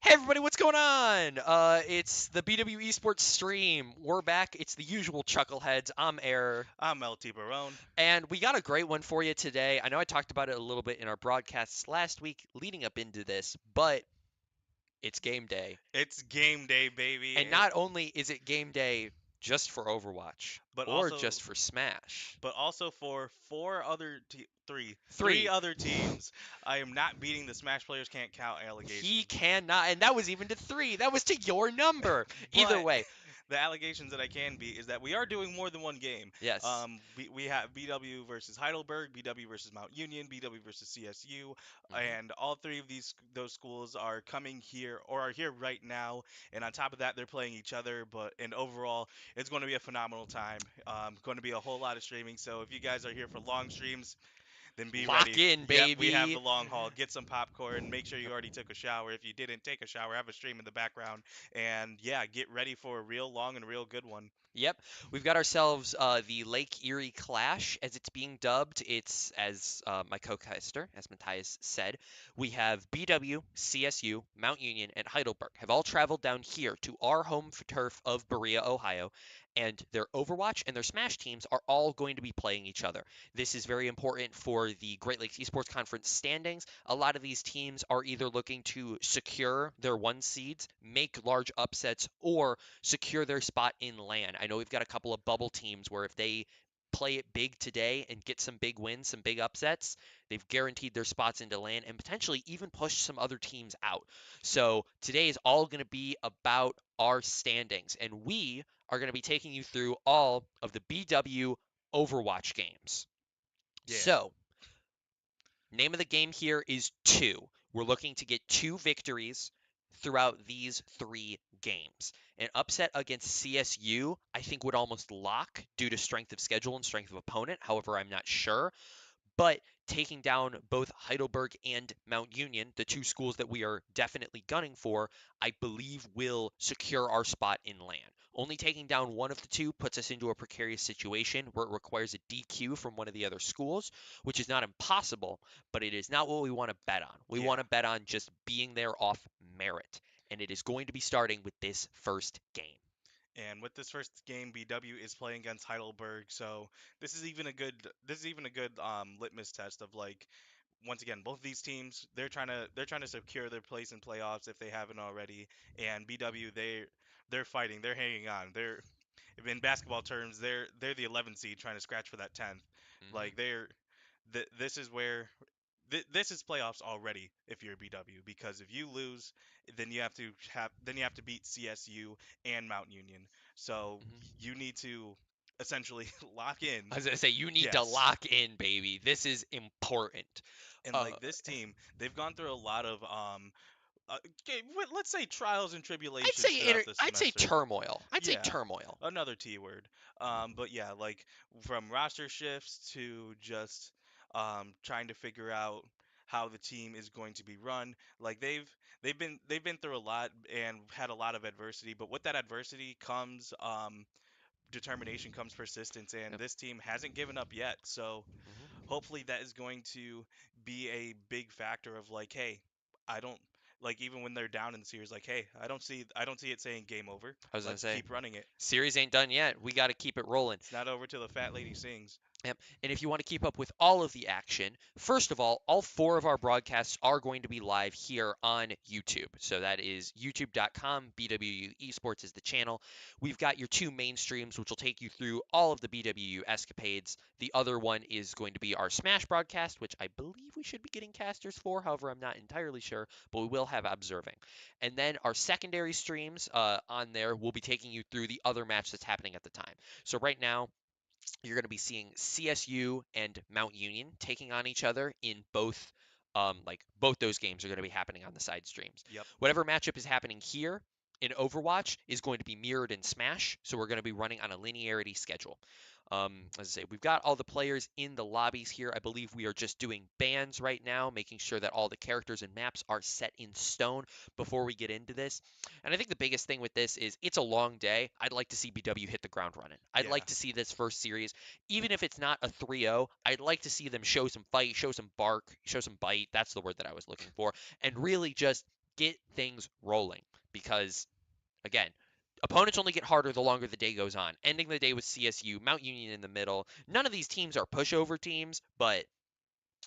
Hey everybody, what's going on? It's the BW Esports stream. We're back. It's the usual chuckleheads. I'm Air, I'm LT Barone. and we got a great one for you today. I know I talked about it a little bit in our broadcasts last week leading up into this, but it's game day. It's game day, baby. And not only is it game day just for Overwatch But or also, just for Smash. but also for three Three. other teams, I am not beating the Smash Players Can't Count He allegations. cannot, and that was even to three. That was to your number. Either But way, the allegations that I can beat is that we are doing more than one game. yes. We have BW versus Heidelberg, BW versus Mount Union, BW versus CSU, Mhm. and all three of those schools are coming here or are here right now. And on top of that, they're playing each other. But and overall, it's going to be a phenomenal time. Going to be a whole lot of streaming. So if you guys are here for long streams, then be Lock ready. in, Yep, we have baby. the long haul. Get some popcorn. Make sure you already took a shower. If you didn't take a shower, have a stream in the background. And yeah, get ready for a real long and real good one. Yep, we've got ourselves the Lake Erie Clash, as it's being dubbed. It's, as my co-caster, as Matthias said, we have BW, CSU, Mount Union, and Heidelberg have all traveled down here to our home turf of Berea, Ohio, and their Overwatch and their Smash teams are all going to be playing each other. This is very important for the Great Lakes Esports Conference standings. A lot of these teams are either looking to secure their one seeds, make large upsets, or secure their spot in LAN. I know we've got a couple of bubble teams where if they play it big today and get some big wins, some big upsets, they've guaranteed their spots into LAN and potentially even push some other teams out. So today is all going to be about our standings, and we are going to be taking you through all of the BW Overwatch games. Yeah. So, name of the game here is two. We're looking to get two victories throughout these three games. An upset against CSU, I think, would almost lock due to strength of schedule and strength of opponent. However, I'm not sure. But taking down both Heidelberg and Mount Union, the two schools that we are definitely gunning for, I believe will secure our spot in LAN. Only taking down one of the two puts us into a precarious situation where it requires a DQ from one of the other schools, which is not impossible, but it is not what we want to bet on. We Yeah. want to bet on just being there off merit, and it is going to be starting with this first game. And with this first game, BW is playing against Heidelberg, so this is even a good litmus test of like once again, both of these teams they're trying to secure their place in playoffs if they haven't already. And BW they're fighting, they're hanging on. They're in basketball terms, they're the 11th seed trying to scratch for that 10th. Hmm. Like this is where this is playoffs already if you're BW, because if you lose, then you have to beat CSU and Mount Union. So Hmm. you need to essentially lock in. I was gonna say you need to Yes. lock in, baby. This is important. And Uh, like this team, they've gone through a lot of let's say trials and tribulations throughout the I'd say semester. turmoil. I'd say Yeah, turmoil. another T word. But yeah, like from roster shifts to just trying to figure out how the team is going to be run. Like they've been through a lot and had a lot of adversity, but with that adversity comes determination, comes persistence, and Yep. this team hasn't given up yet. So Hmm. hopefully that is going to be a big factor of like, hey, I don't like even when they're down in the series, like, hey, I don't see it saying game over. I was gonna Let's say keep running it. series ain't done yet. We got to keep it rolling. It's not over till the fat lady sings. Yep. And if you want to keep up with all of the action, first of all four of our broadcasts are going to be live here on YouTube. So that is youtube.com. BWU Esports is the channel. We've got your two main streams, which will take you through all of the BWU escapades. The other one is going to be our Smash broadcast, which I believe we should be getting casters for. However, I'm not entirely sure, but we will have observing. And then our secondary streams on there will be taking you through the other match that's happening at the time. So right now, you're going to be seeing CSU and Mount Union taking on each other in both. Both those games are going to be happening on the side streams. Yep. Whatever matchup is happening here in Overwatch is going to be mirrored in Smash, so we're going to be running on a linearity schedule. As I say, we've got all the players in the lobbies here. I believe we are just doing bans right now, making sure that all the characters and maps are set in stone before we get into this. And I think the biggest thing with this is it's a long day. I'd like to see BW hit the ground running. I'd Yeah. like to see this first series, even if it's not a 3-0, I'd like to see them show some fight, show some bark, show some bite. That's the word that I was looking for. And really just Get things rolling because, again, opponents only get harder the longer the day goes on. Ending the day with CSU, Mount Union in the middle. None of these teams are pushover teams, but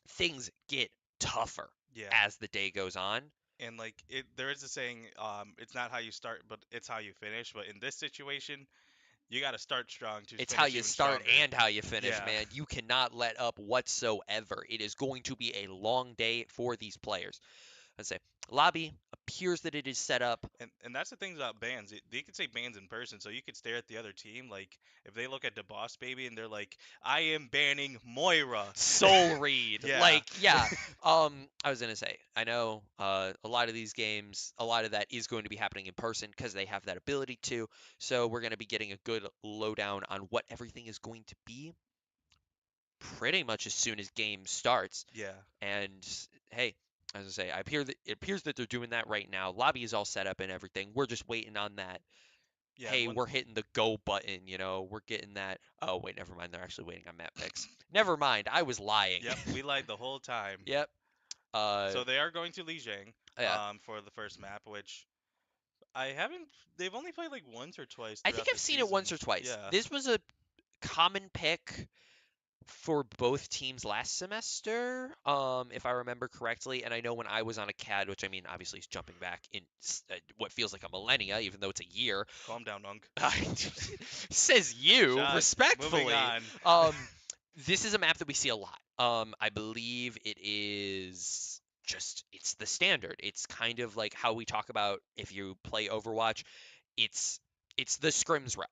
things get tougher Yeah. as the day goes on. And like there is a saying, it's not how you start, but it's how you finish. But in this situation, you got to start strong to It's how finish you even start stronger. and how you finish, Yeah. man. You cannot let up whatsoever. It is going to be a long day for these players. I'd say lobby appears that it is set up And that's the thing about bans. They could say bans in person, so you could stare at the other team. Like if they look at the boss baby and they're like, "I am banning Moira." soul read. Yeah. Like, yeah. I was gonna say, I know a lot of these games, a lot of that is going to be happening in person because they have that ability to. So we're gonna be getting a good lowdown on what everything is going to be pretty much as soon as game starts. Yeah. And hey, as I say, it appears that they're doing that right now. Lobby is all set up and everything. We're just waiting on that. Yeah. Hey, One. we're hitting the go button, we're getting that. Oh, wait, never mind. They're actually waiting on map picks. Never mind. I was lying. Yep. We lied the whole time. Yep. Uh, So they are going to Lijiang, yeah. for the first map, which I haven't. They've only played like once or twice I think throughout I've the seen it season. once or twice. Yeah. This was a common pick for both teams last semester, if I remember correctly. And I know when I was on a CAD, which I mean, obviously, is jumping back in what feels like a millennia, even though it's a year. Calm down, Unk. Says you, Shush. Moving respectfully. on. This is a map that we see a lot. I believe it is just it's the standard. It's kind of like how we talk about if you play Overwatch, it's it's the scrims realm.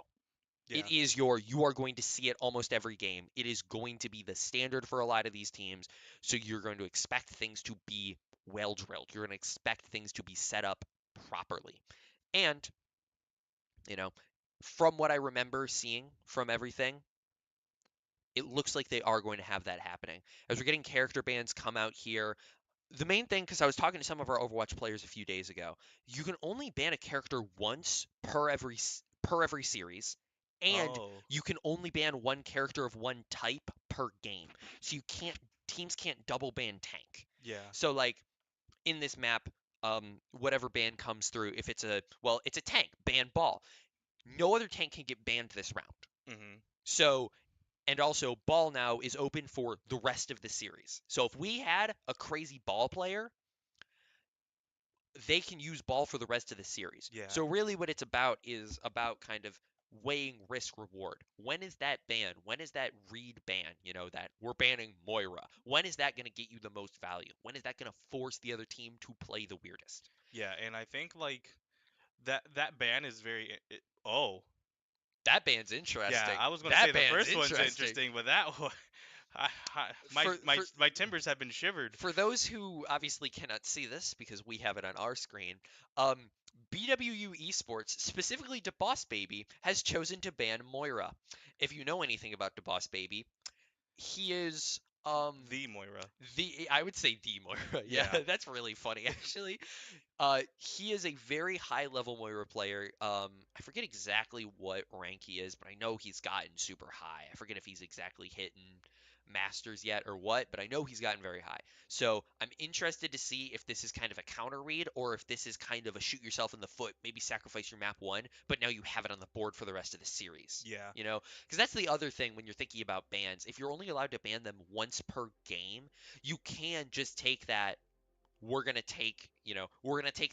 Yeah. It is you are going to see it almost every game. It is going to be the standard for a lot of these teams. So you're going to expect things to be well drilled. You're going to expect things to be set up properly. And, you know, from what I remember seeing from everything, it looks like they are going to have that happening. As we're getting character bans come out here, the main thing, because I was talking to some of our Overwatch players a few days ago, you can only ban a character once per every series, and Oh. you can only ban one character of one type per game. So you can't teams can't double ban tank. Yeah. So like in this map, whatever ban comes through, if it's it's a tank, ban ball. No other tank can get banned this round. Mhm. So and also, ball now is open for the rest of the series. So if we had a crazy ball player, they can use ball for the rest of the series. Yeah. So really what it's about is about kind of weighing risk reward. When is that ban? When is that read ban? That we're banning Moira. When is that going to get you the most value? When is that going to force the other team to play the weirdest? Yeah, and I think like that ban is very oh. That ban's Yeah, interesting. I was gonna say That the ban's first one's interesting. interesting, but that one, my For my for my timbers have been shivered. for those who obviously cannot see this because we have it on our screen, um, BWU Esports, specifically DeBoss Baby, has chosen to ban Moira. If you know anything about DeBoss Baby, he is The Moira. the I would say the Moira. Yeah, Yeah. that's really funny actually. He is a very high level Moira player. I forget exactly what rank he is, but I know he's gotten super high. I forget if he's exactly hitting masters yet or what, but I know he's gotten very high. So I'm interested to see if this is kind of a counter read or if this is kind of a shoot yourself in the foot, maybe sacrifice your map one, but now you have it on the board for the rest of the series. Yeah. Because that's the other thing when you're thinking about bans. If you're only allowed to ban them once per game, you can just take that we're gonna take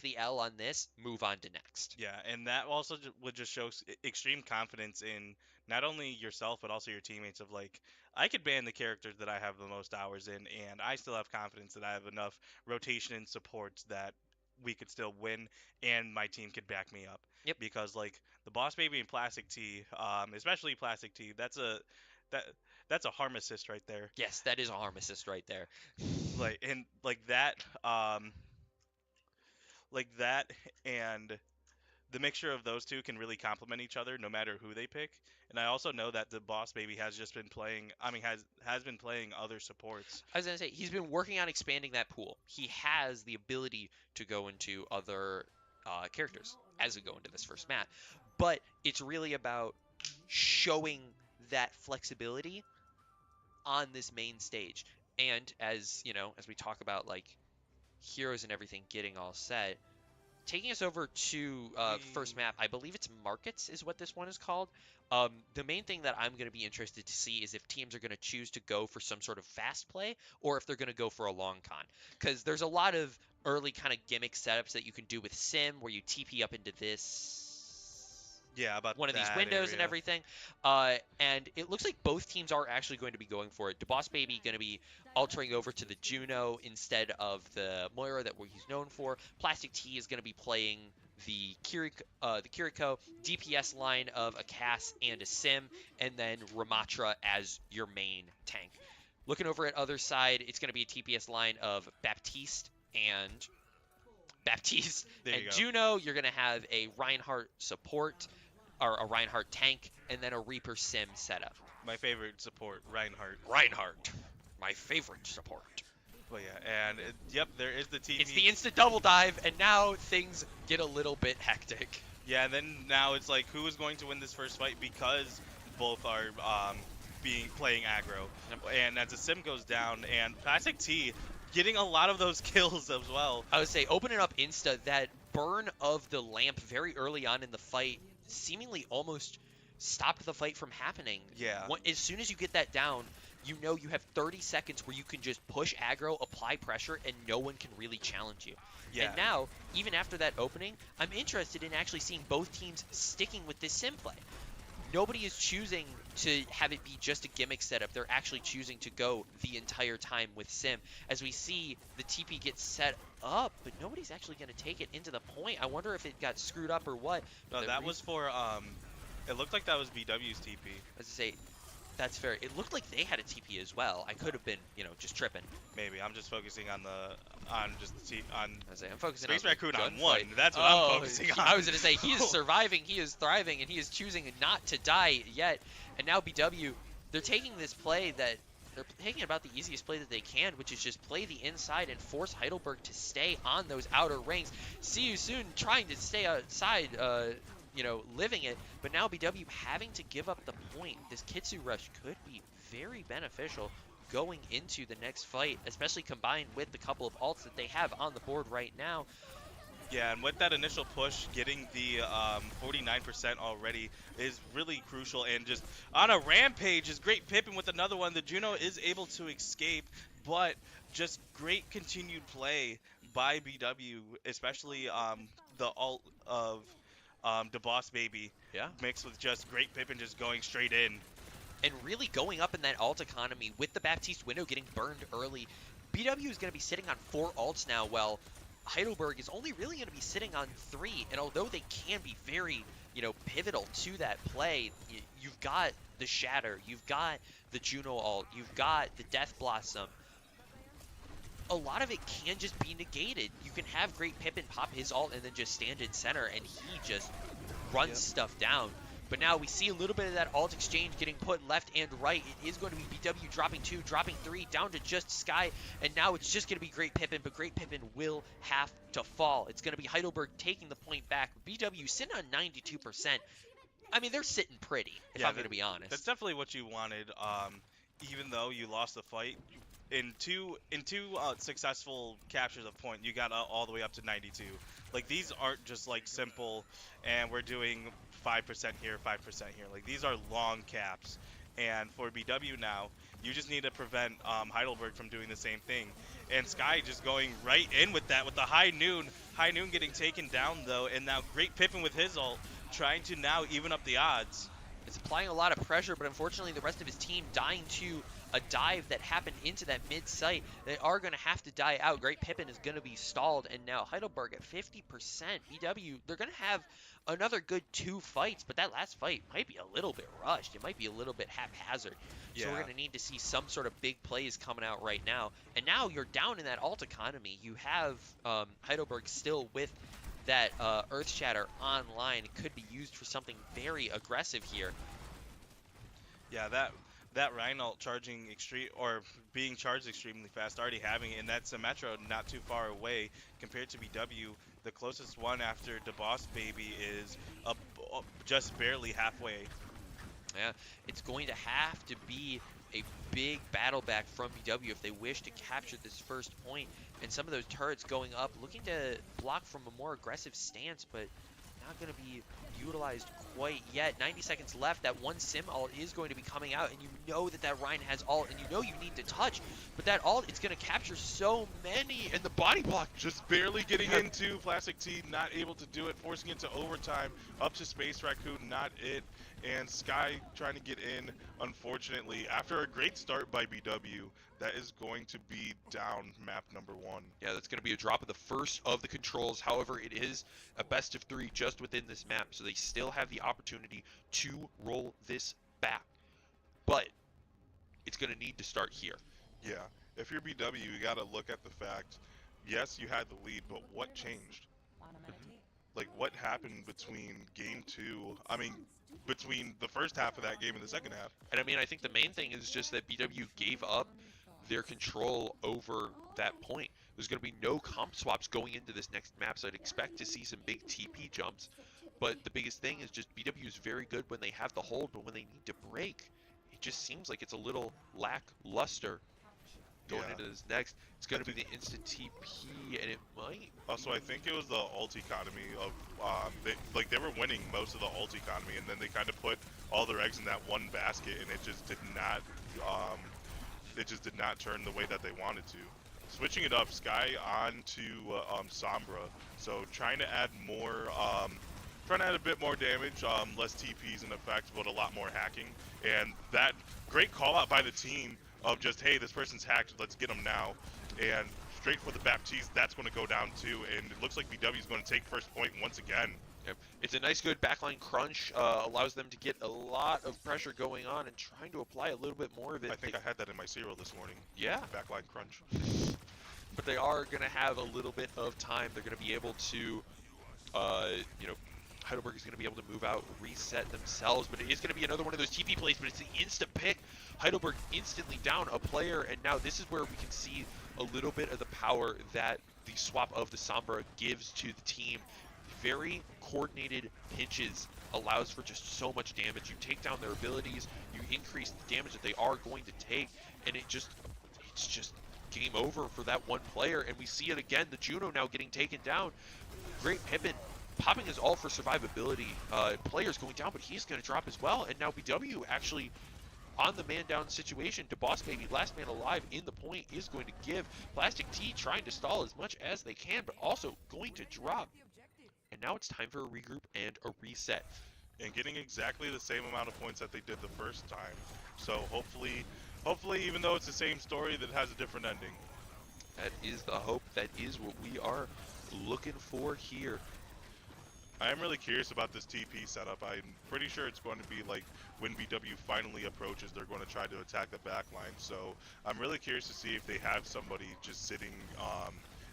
the L on this, move on to next. Yeah, and that also would just show extreme confidence in not only yourself but also your teammates. Of like, I could ban the characters that I have the most hours in, and I still have confidence that I have enough rotation and supports that we could still win, and my team could back me up. Yep. Because like the Boss Baby and Plastic T, especially Plastic T, that that's a harm assist right there. Yes, that is a harm assist right there. Like and like that, and the mixture of those two can really complement each other no matter who they pick. And I also know that the Boss Baby has just been playing. I mean, has been playing other supports. I was gonna say he's been working on expanding that pool. He has the ability to go into other characters as we go into this first map, but it's really about showing that flexibility on this main stage. And as we talk about like heroes and everything getting all set, taking us over to first We map, I believe it's Markets is what this one is called. The main thing that I'm going to be interested to see is if teams are going to choose to go for some sort of fast play or if they're going to go for a long con. Because there's a lot of early kind of gimmick setups that you can do with Sim where you TP up into this Yeah, about one of these that windows and area. everything. And it looks like both teams are actually going to be going for it. DeBoss Baby going to be altering over to the Juno instead of the Moira that he's known for. Plastic T is going to be playing the Kiriko DPS line of a Cass and a Sim, and then Ramatra as your main tank. Looking over at other side, it's going to be a TPS line of Baptiste There and you go. Juno. You're going to have a Reinhardt support or a Reinhardt tank, and then a Reaper Sim setup. My favorite support, Reinhardt. Reinhardt, my favorite support. But yeah, and yep, there is the It's TP. the instant double dive, and now things get a little bit hectic. Yeah, and then now it's like who is going to win this first fight because both are being playing aggro. Yep. And as the sim goes down, and Plastic T getting a lot of those kills as well. I would say opening up Insta, that burn of the lamp very early on in the fight seemingly almost stopped the fight from happening. Yeah, As soon as you get that down, you know you have 30 seconds where you can just push aggro, apply pressure, and no one can really challenge you. yeah, And now, even after that opening, I'm interested in actually seeing both teams sticking with this sim play. Nobody is choosing to have it be just a gimmick setup. They're actually choosing to go the entire time with Sim. As we see the TP get set up, but nobody's actually going to take it into the point. I wonder if it got screwed up or what. no, that was for it looked like that was BW's TP. As I say, that's fair. It looked like they had a TP as well. I could have been, just tripping. Maybe I'm just focusing on just the on As I say, I'm focusing Space on Raccoon the on gunfight. one. That's what Oh, I'm focusing on. I was going to say, he is surviving, he is thriving, and he is choosing not to die yet. And now BW, they're taking this play that they're taking about the easiest play that they can, which is just play the inside and force Heidelberg to stay on those outer rings. See you soon, trying to stay outside, living it. But now BW having to give up the point. This Kitsu rush could be very beneficial going into the next fight, especially combined with the couple of ults that they have on the board right now. Yeah, and with that initial push, getting the 49% already is really crucial. And just on a rampage is great Pippin with another one. The Juno is able to escape, but just great continued play by BW, especially the ult of the Boss Baby Yeah. mixed with just great Pippin just going straight in. And really going up in that alt economy with the Baptiste window getting burned early. BW is going to be sitting on 4 ults now, while Heidelberg is only really going to be sitting on 3. And although they can be very, pivotal to that play, you've got the Shatter, you've got the Juno ult, you've got the Death Blossom. A lot of it can just be negated. You can have Great Pippin pop his ult and then just stand in center, and he just runs Yep. stuff down. But now we see a little bit of that alt exchange getting put left and right. It is going to be BW dropping 2, dropping 3, down to just Sky. And now it's just going to be Great Pippin, but Great Pippin will have to fall. It's going to be Heidelberg taking the point back. BW sitting on 92%. I mean, they're sitting pretty, if I'm going to be honest. That's definitely what you wanted. Even though you lost the fight, in two successful captures of point, you got all the way up to 92. Like these aren't just like simple, and we're doing 5% here, 5% here. Like these are long caps, and for BW now, you just need to prevent Heidelberg from doing the same thing. And Sky just going right in with that with the High Noon. High Noon getting taken down though, and now Great Pippin with his ult, trying to now even up the odds. It's applying a lot of pressure, but unfortunately the rest of his team dying to a dive that happened into that mid-site. They are going to have to die out. Great Pippin is going to be stalled, and now Heidelberg at 50%. BW, they're going to have another good 2 fights, but that last fight might be a little bit rushed. It might be a little bit haphazard. So we're Yeah. going to need to see some sort of big plays coming out right now. And now you're down in that alt economy. You have Heidelberg still with that Earth Shatter online. It could be used for something very aggressive here. Yeah, that Rhino charging extreme or being charged extremely fast, already having it, and that's a Metro not too far away compared to BW. The closest one after the Boss Baby is just barely halfway. Yeah, it's going to have to be a big battle back from BW if they wish to capture this first point. And some of those turrets going up, looking to block from a more aggressive stance, but not going to be utilized quite yet. 90 seconds left. That one sim ult is going to be coming out, and you know that that Ryan has ult, and you know you need to touch, but that ult, it's going to capture so many, and the body block. Just barely getting into Plastic T, not able to do it, forcing it to overtime, up to Space Raccoon, not it, and Sky trying to get in, unfortunately. After a great start by BW, that is going to be down map number 1. Yeah, that's going to be a drop of the first of the controls. However, it is a best of 3 just within this map, so they still have the opportunity to roll this back. But it's going to need to start here. Yeah, if you're BW, you got to look at the fact, yes, you had the lead, but what changed? Like, what happened between game 2, between the first half of that game and the second half? And I mean, I think the main thing is just that BW gave up their control over that point. There's going to be no comp swaps going into this next map, so I'd expect to see some big TP jumps. But the biggest thing is just BW is very good when they have the hold, but when they need to break, it just seems like it's a little lackluster going into this next. It's going to be the instant TP, and it might. Also, I think it was the ult economy of they were winning most of the ult economy, and then they kind of put all their eggs in that one basket, and it just did not turn the way that they wanted to. Switching it up, Sky on to Sombra, so trying to add a bit more damage, less TPs in effect, but a lot more hacking, and that great call out by the team of just, hey, this person's hacked, let's get them now, and straight for the Baptiste, that's going to go down too, and it looks like BW is going to take first point once again. Yep. It's a nice, good backline crunch, allows them to get a lot of pressure going on and trying to apply a little bit more of it. I think I had that in my cereal this morning. Yeah. Backline crunch. But they are going to have a little bit of time. They're going to be able to, Heidelberg is going to be able to move out, reset themselves, but it is going to be another one of those TP plays, but it's the instant pick. Heidelberg instantly down a player, and now this is where we can see a little bit of the power that the swap of the Sombra gives to the team. Very coordinated pinches allows for just so much damage. You take down their abilities, you increase the damage that they are going to take, and it's just game over for that one player, and we see it again. The Juno now getting taken down. Great Pippin popping his ult for survivability. Players going down, but he's going to drop as well, and now BW actually on the man down situation to Boss Baby. Last man alive in the point is going to give. Plastic T trying to stall as much as they can, but also going to drop. And now it's time for a regroup and a reset. And getting exactly the same amount of points that they did the first time. So hopefully, even though it's the same story, that has a different ending. That is the hope. That is what we are looking for here. I am really curious about this TP setup. I'm pretty sure it's going to be like when BW finally approaches, they're going to try to attack the backline. So I'm really curious to see if they have somebody just sitting,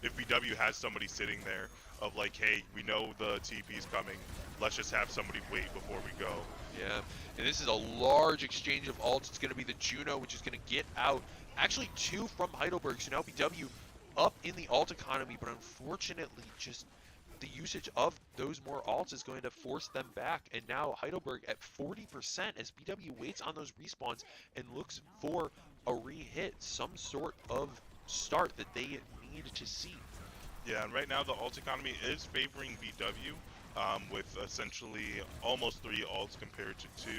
if BW has somebody sitting there of like, hey, we know the TP's coming. Let's just have somebody wait before we go. Yeah, and this is a large exchange of ults. It's going to be the Juno, which is going to get out. Actually, 2 from Heidelberg, so now BW up in the ult economy, but unfortunately, just the usage of those more ults is going to force them back. And now Heidelberg at 40% as BW waits on those respawns and looks for a re-hit, some sort of start that they need to see. Yeah, and right now the ult economy is favoring BW. With essentially almost 3 ults compared to 2.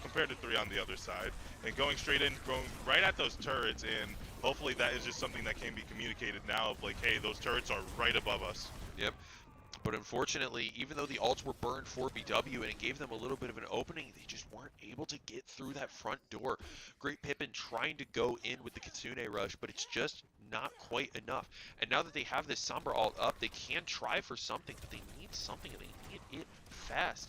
Compared to 3 on the other side. And going straight in, going right at those turrets, and hopefully that is just something that can be communicated now of like, hey, those turrets are right above us. Yep. But unfortunately, even though the ults were burned for BW and it gave them a little bit of an opening, they just weren't able to get through that front door. Great Pippin trying to go in with the Kitsune rush, but it's just not quite enough. And now that they have this Sombra ult up, they can try for something, but they need something and they need it fast.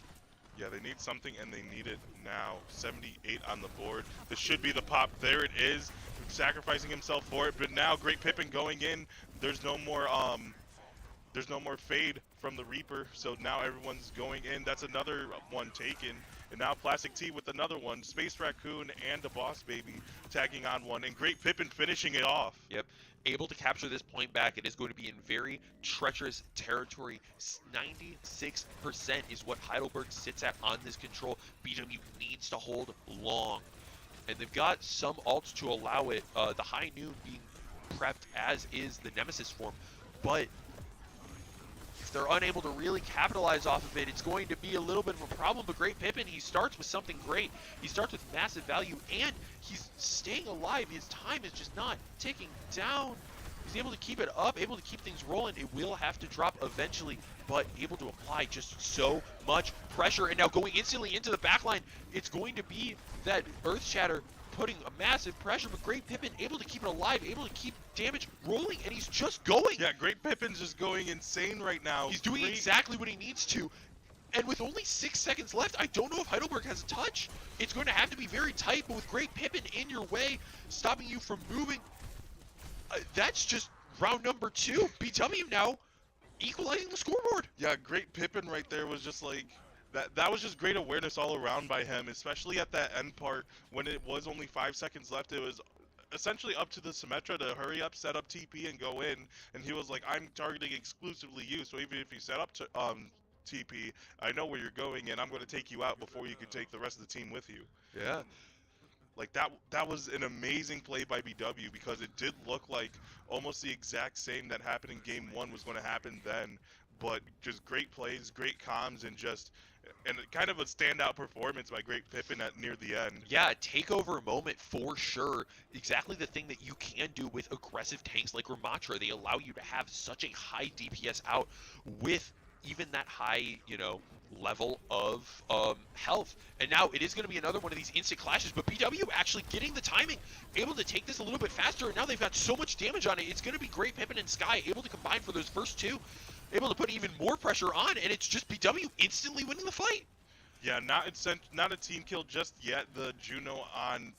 Yeah, they need something and they need it now. 78 on the board. This should be the pop. There it is. Sacrificing himself for it, but now Great Pippin going in. There's no more fade from the Reaper, so now everyone's going in. That's another one taken. And now Plastic T with another one. Space Raccoon and the Boss Baby tagging on one. And Great Pippin finishing it off. Yep. Able to capture this point back. It is going to be in very treacherous territory. 96% is what Heidelberg sits at on this control. BW needs to hold long. And they've got some ults to allow it. The High Noon being prepped, as is the Nemesis form. But if they're unable to really capitalize off of it, it's going to be a little bit of a problem. But Great Pippin, he starts with something great. He starts with massive value, and he's staying alive. His time is just not ticking down. He's able to keep it up, able to keep things rolling. It will have to drop eventually, but able to apply just so much pressure. And now going instantly into the backline, it's going to be that Earth Shatter putting a massive pressure, but Great Pippin able to keep it alive, able to keep damage rolling, and he's just going. Yeah, Great Pippin's just going insane right now. He's doing exactly what he needs to. And with only 6 seconds left, I don't know if Heidelberg has a touch. It's going to have to be very tight, but with Great Pippin in your way, stopping you from moving, that's just round number 2. BW now equalizing the scoreboard. Yeah, Great Pippin right there was just like, that was just great awareness all around by him, especially at that end part when it was only 5 seconds left. It was essentially up to the Symmetra to hurry up, set up TP, and go in. And he was like, I'm targeting exclusively you, so even if you set up to TP, I know where you're going, and I'm going to take you out before you can take the rest of the team with you. Yeah. Like, that was an amazing play by BW, because it did look like almost the exact same that happened in Game 1 was going to happen then. But just great plays, great comms, and kind of a standout performance by Great Pippin at near the end. Yeah, takeover moment for sure. Exactly the thing that you can do with aggressive tanks like Ramatra. They allow you to have such a high DPS out with even that high, level of health. And now it is going to be another one of these instant clashes, but BW actually getting the timing, able to take this a little bit faster, and now they've got so much damage on it. It's going to be Great Pippin and Sky able to combine for those first 2, able to put even more pressure on, and it's just BW instantly winning the fight. Yeah, not a team kill just yet. The Juno on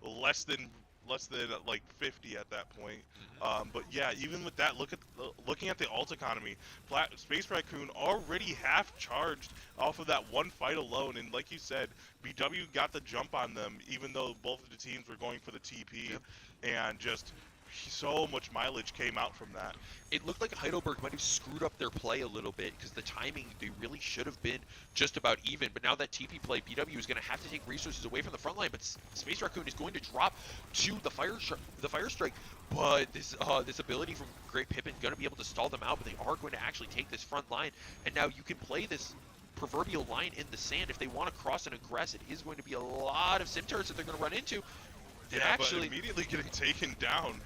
less than like 50 at that point. But yeah, even with that, looking at the ult economy, Space Raccoon already half charged off of that one fight alone, and like you said, BW got the jump on them, even though both of the teams were going for the TP, and just so much mileage came out from that. It looked like Heidelberg might have screwed up their play a little bit, because the timing, they really should have been just about even. But now that TP play, BW is going to have to take resources away from the front line, but Space Raccoon is going to drop to the Fire Strike. But this ability from Great Pippin going to be able to stall them out, but they are going to actually take this front line. And now you can play this proverbial line in the sand. If they want to cross and aggress, it is going to be a lot of sim turrets that they're going to run into. But immediately getting taken down.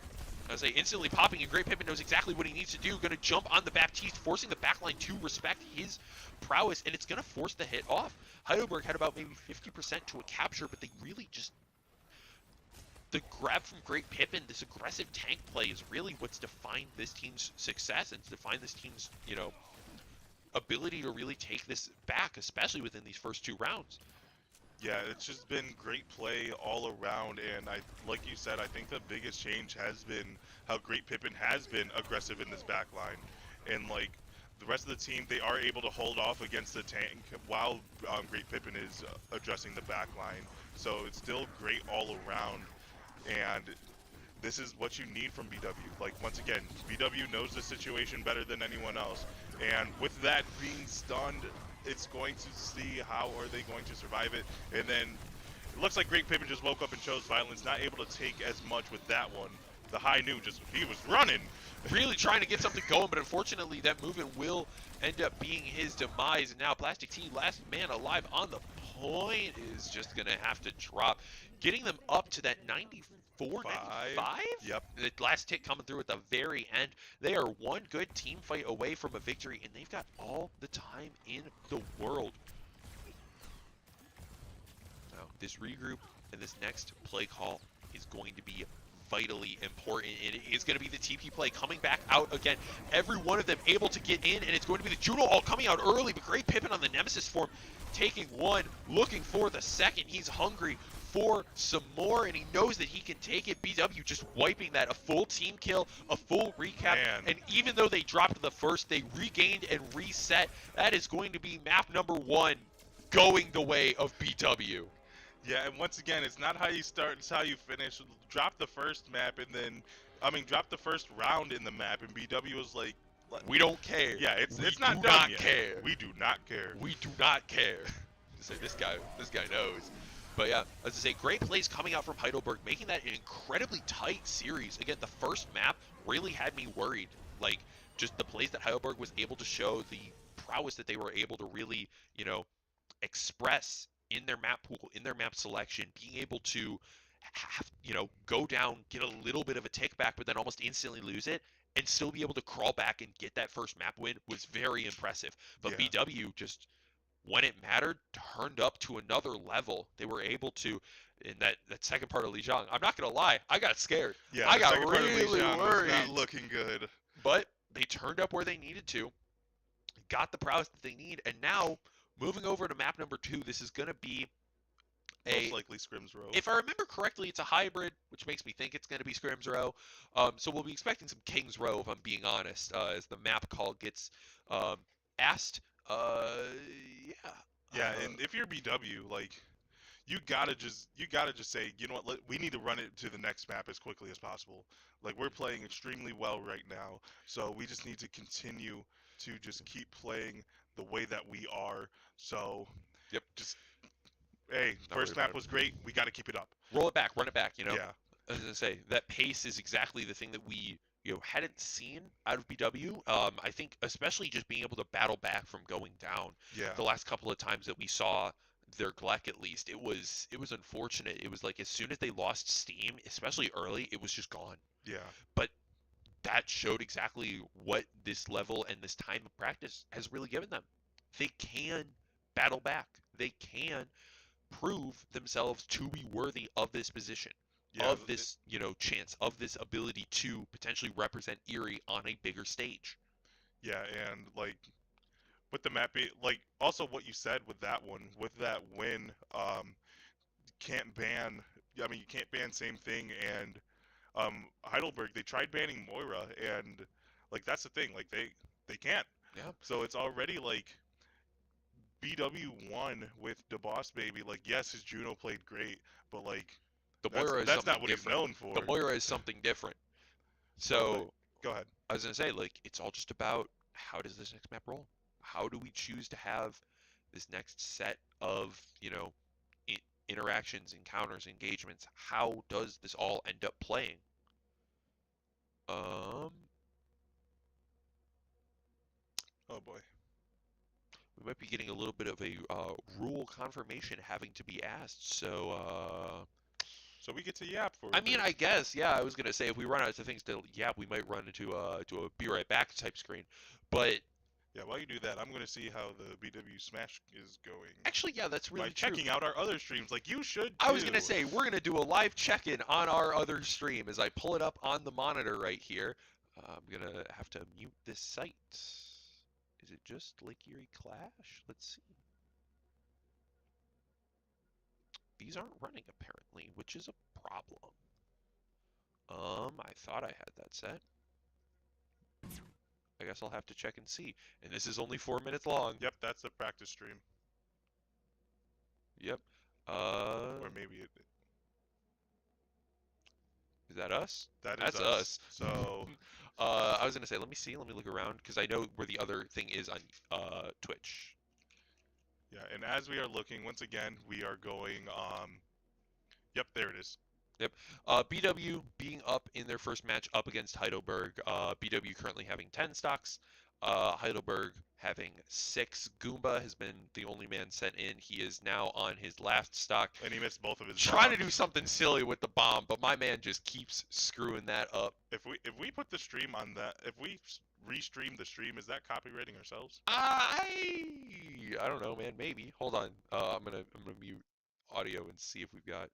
I say instantly popping, and Great Pippin knows exactly what he needs to do. Going to jump on the Baptiste, forcing the backline to respect his prowess, and it's going to force the hit off. Heidelberg had about maybe 50% to a capture, but they really just... The grab from Great Pippin, this aggressive tank play, is really what's defined this team's success, and it's defined this team's, ability to really take this back, especially within these first 2 rounds. Yeah, it's just been great play all around, and like you said, I think the biggest change has been how Great Pippin has been aggressive in this back line. And like the rest of the team, they are able to hold off against the tank while Great Pippin is addressing the back line. So it's still great all around, and this is what you need from BW. Like, once again, BW knows the situation better than anyone else, and with that being stunned, it's going to see how are they going to survive it. And then it looks like Great Pippin just woke up and chose violence, not able to take as much with that one. The high noon, he was running. Really trying to get something going, but unfortunately that movement will end up being his demise. And now Plastic T, last man alive on the point, is just going to have to drop, getting them up to that 94, 95? Yep. The last tick coming through at the very end. They are one good team fight away from a victory, and they've got all the time in the world. Now, this regroup and this next play call is going to be vitally important. It is going to be the TP play coming back out again. Every one of them able to get in, and it's going to be the Judo all coming out early, but Great Pippin on the Nemesis form, taking one, looking for the second. He's hungry for some more, and he knows that he can take it. BW just wiping that, a full team kill, a full recap, and even though they dropped the first, they regained and reset. That is going to be map number 1 going the way of BW. Yeah, and once again, it's not how you start, it's how you finish. Drop the first map, and then, drop the first round in the map, and BW was like, we don't care. Yeah, it's not done not yet. care. We do not care. We do not care. Say this guy knows. But yeah, as I say, great plays coming out from Heidelberg, making that an incredibly tight series. Again, the first map really had me worried. Like, just the plays that Heidelberg was able to show, the prowess that they were able to really, express in their map pool, in their map selection, being able to have, go down, get a little bit of a tick back, but then almost instantly lose it, and still be able to crawl back and get that first map win was very impressive. But Yeah. BW just, when it mattered, turned up to another level. They were able to, in that second part of Lijiang, I'm not going to lie, I got scared. Yeah, I the got second part of really Lijiang was worried. not looking good. But they turned up where they needed to, got the prowess that they need, and now moving over to map number 2, this is going to be Most likely Scrims Row. if I remember correctly, it's a hybrid, which makes me think it's going to be Scrims Row. So we'll be expecting some Kings Row, if I'm being honest, as the map call gets um, asked. Yeah. Yeah, and if you're BW, like you gotta just say, you know what, we need to run it to the next map as quickly as possible. Like we're playing extremely well right now, so we just need to continue to just keep playing the way that we are. So, Yep. just hey, Not worried first about map it. was great. We got to keep it up. Roll it back, run it back. Yeah, As I say, that pace is exactly the thing that we hadn't seen out of BW. I think especially just being able to battle back from going down. yeah, The last couple of times that we saw their Gleck, at least, it was unfortunate. It was like as soon as they lost steam, especially early, it was just gone. yeah, But that showed exactly what this level and this time of practice has really given them. They can battle back. They can prove themselves to be worthy of this position, yeah, of this, chance, of this ability to potentially represent Erie on a bigger stage. yeah, and like with the map, like also what you said with that one, with that win, can't ban. I mean, you can't ban same thing, and Heidelberg, they tried banning Moira, and like that's the thing, like they can't. Yeah. So it's already like BW won with the Boss Baby. Like yes, his Juno played great, but like The Moira is that's something not what different. he's known for. The Moira is something different. So like, So go ahead. I was gonna say, like, it's all just about how does this next map roll? How do we choose to have this next set of, interactions, encounters, engagements? How does this all end up playing? Um, Oh boy. we might be getting a little bit of a rule confirmation having to be asked. So, So we get to yap for. I mean, I guess, yeah, I was gonna say if we run out of things to yap, we might run into to a be right back type screen. But Yeah, while you do that, I'm gonna see how the BW Smash is going actually, yeah, that's really by true. checking out our other streams. Like you should. I was gonna too. say we're gonna do a live check-in on our other stream as I pull it up on the monitor right here. I'm gonna have to mute this site. Is it just Lake Erie Clash? Let's see. These aren't running apparently, which is a problem. I thought I had that set. I guess I'll have to check and see. And this is only 4 minutes long. Yep, that's a practice stream. Yep. Or maybe it. Is that us? That's us. So. I was gonna say, let me see, let me look around, because I know where the other thing is on Twitch. Yeah, and as we are looking, once again, we are going. Yep, there it is. Yep. BW being up in their first match up against Heidelberg. BW currently having 10 stocks. Heidelberg having 6. Goomba has been the only man sent in. He is now on his last stock. And he missed both of his. Trying to bombs. do something silly with the bomb, but my man just keeps screwing that up. If we put the stream on that, if we restream the stream, is that copywriting ourselves? I don't know, man. Maybe. Hold on. I'm gonna mute audio and see if we've got.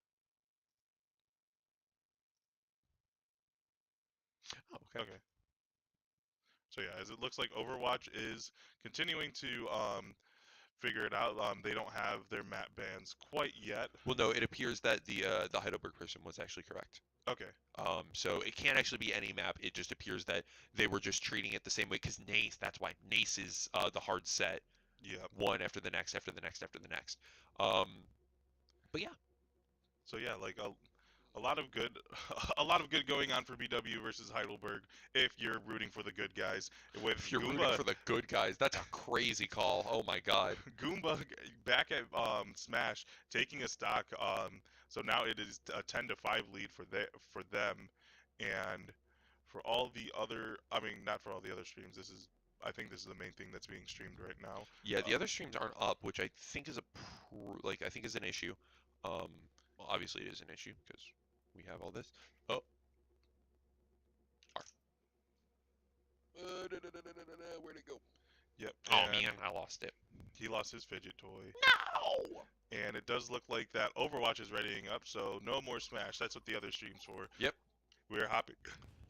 Oh, okay. Okay. So yeah, as it looks like Overwatch is continuing to figure it out. They don't have their map bans quite yet. Well, no, it appears that the Heidelberg person was actually correct. Okay. So it can't actually be any map. It just appears that they were just treating it the same way because Nace. That's why Nace is the hard set. Yeah. One after the next, after the next, after the next. But yeah. So yeah, like a lot of good, a lot of good going on for BW versus Heidelberg. If you're rooting for the good guys, with If you're rooting Goomba, for the good guys, that's a crazy call. Oh my God. Goomba back at Smash taking a stock. So now it is a 10-5 lead for them, and for all the other, I mean, not for all the other streams. I think this is the main thing that's being streamed right now. Yeah, the other streams aren't up, which I think is I think is an issue. Um, well, obviously it is an issue because we have all this. Oh, where'd it go? Yep, Oh and man, I lost it. he lost his fidget toy. No. And it does look like that Overwatch is readying up, so no more Smash. That's what the other stream's for. Yep. We're hopping,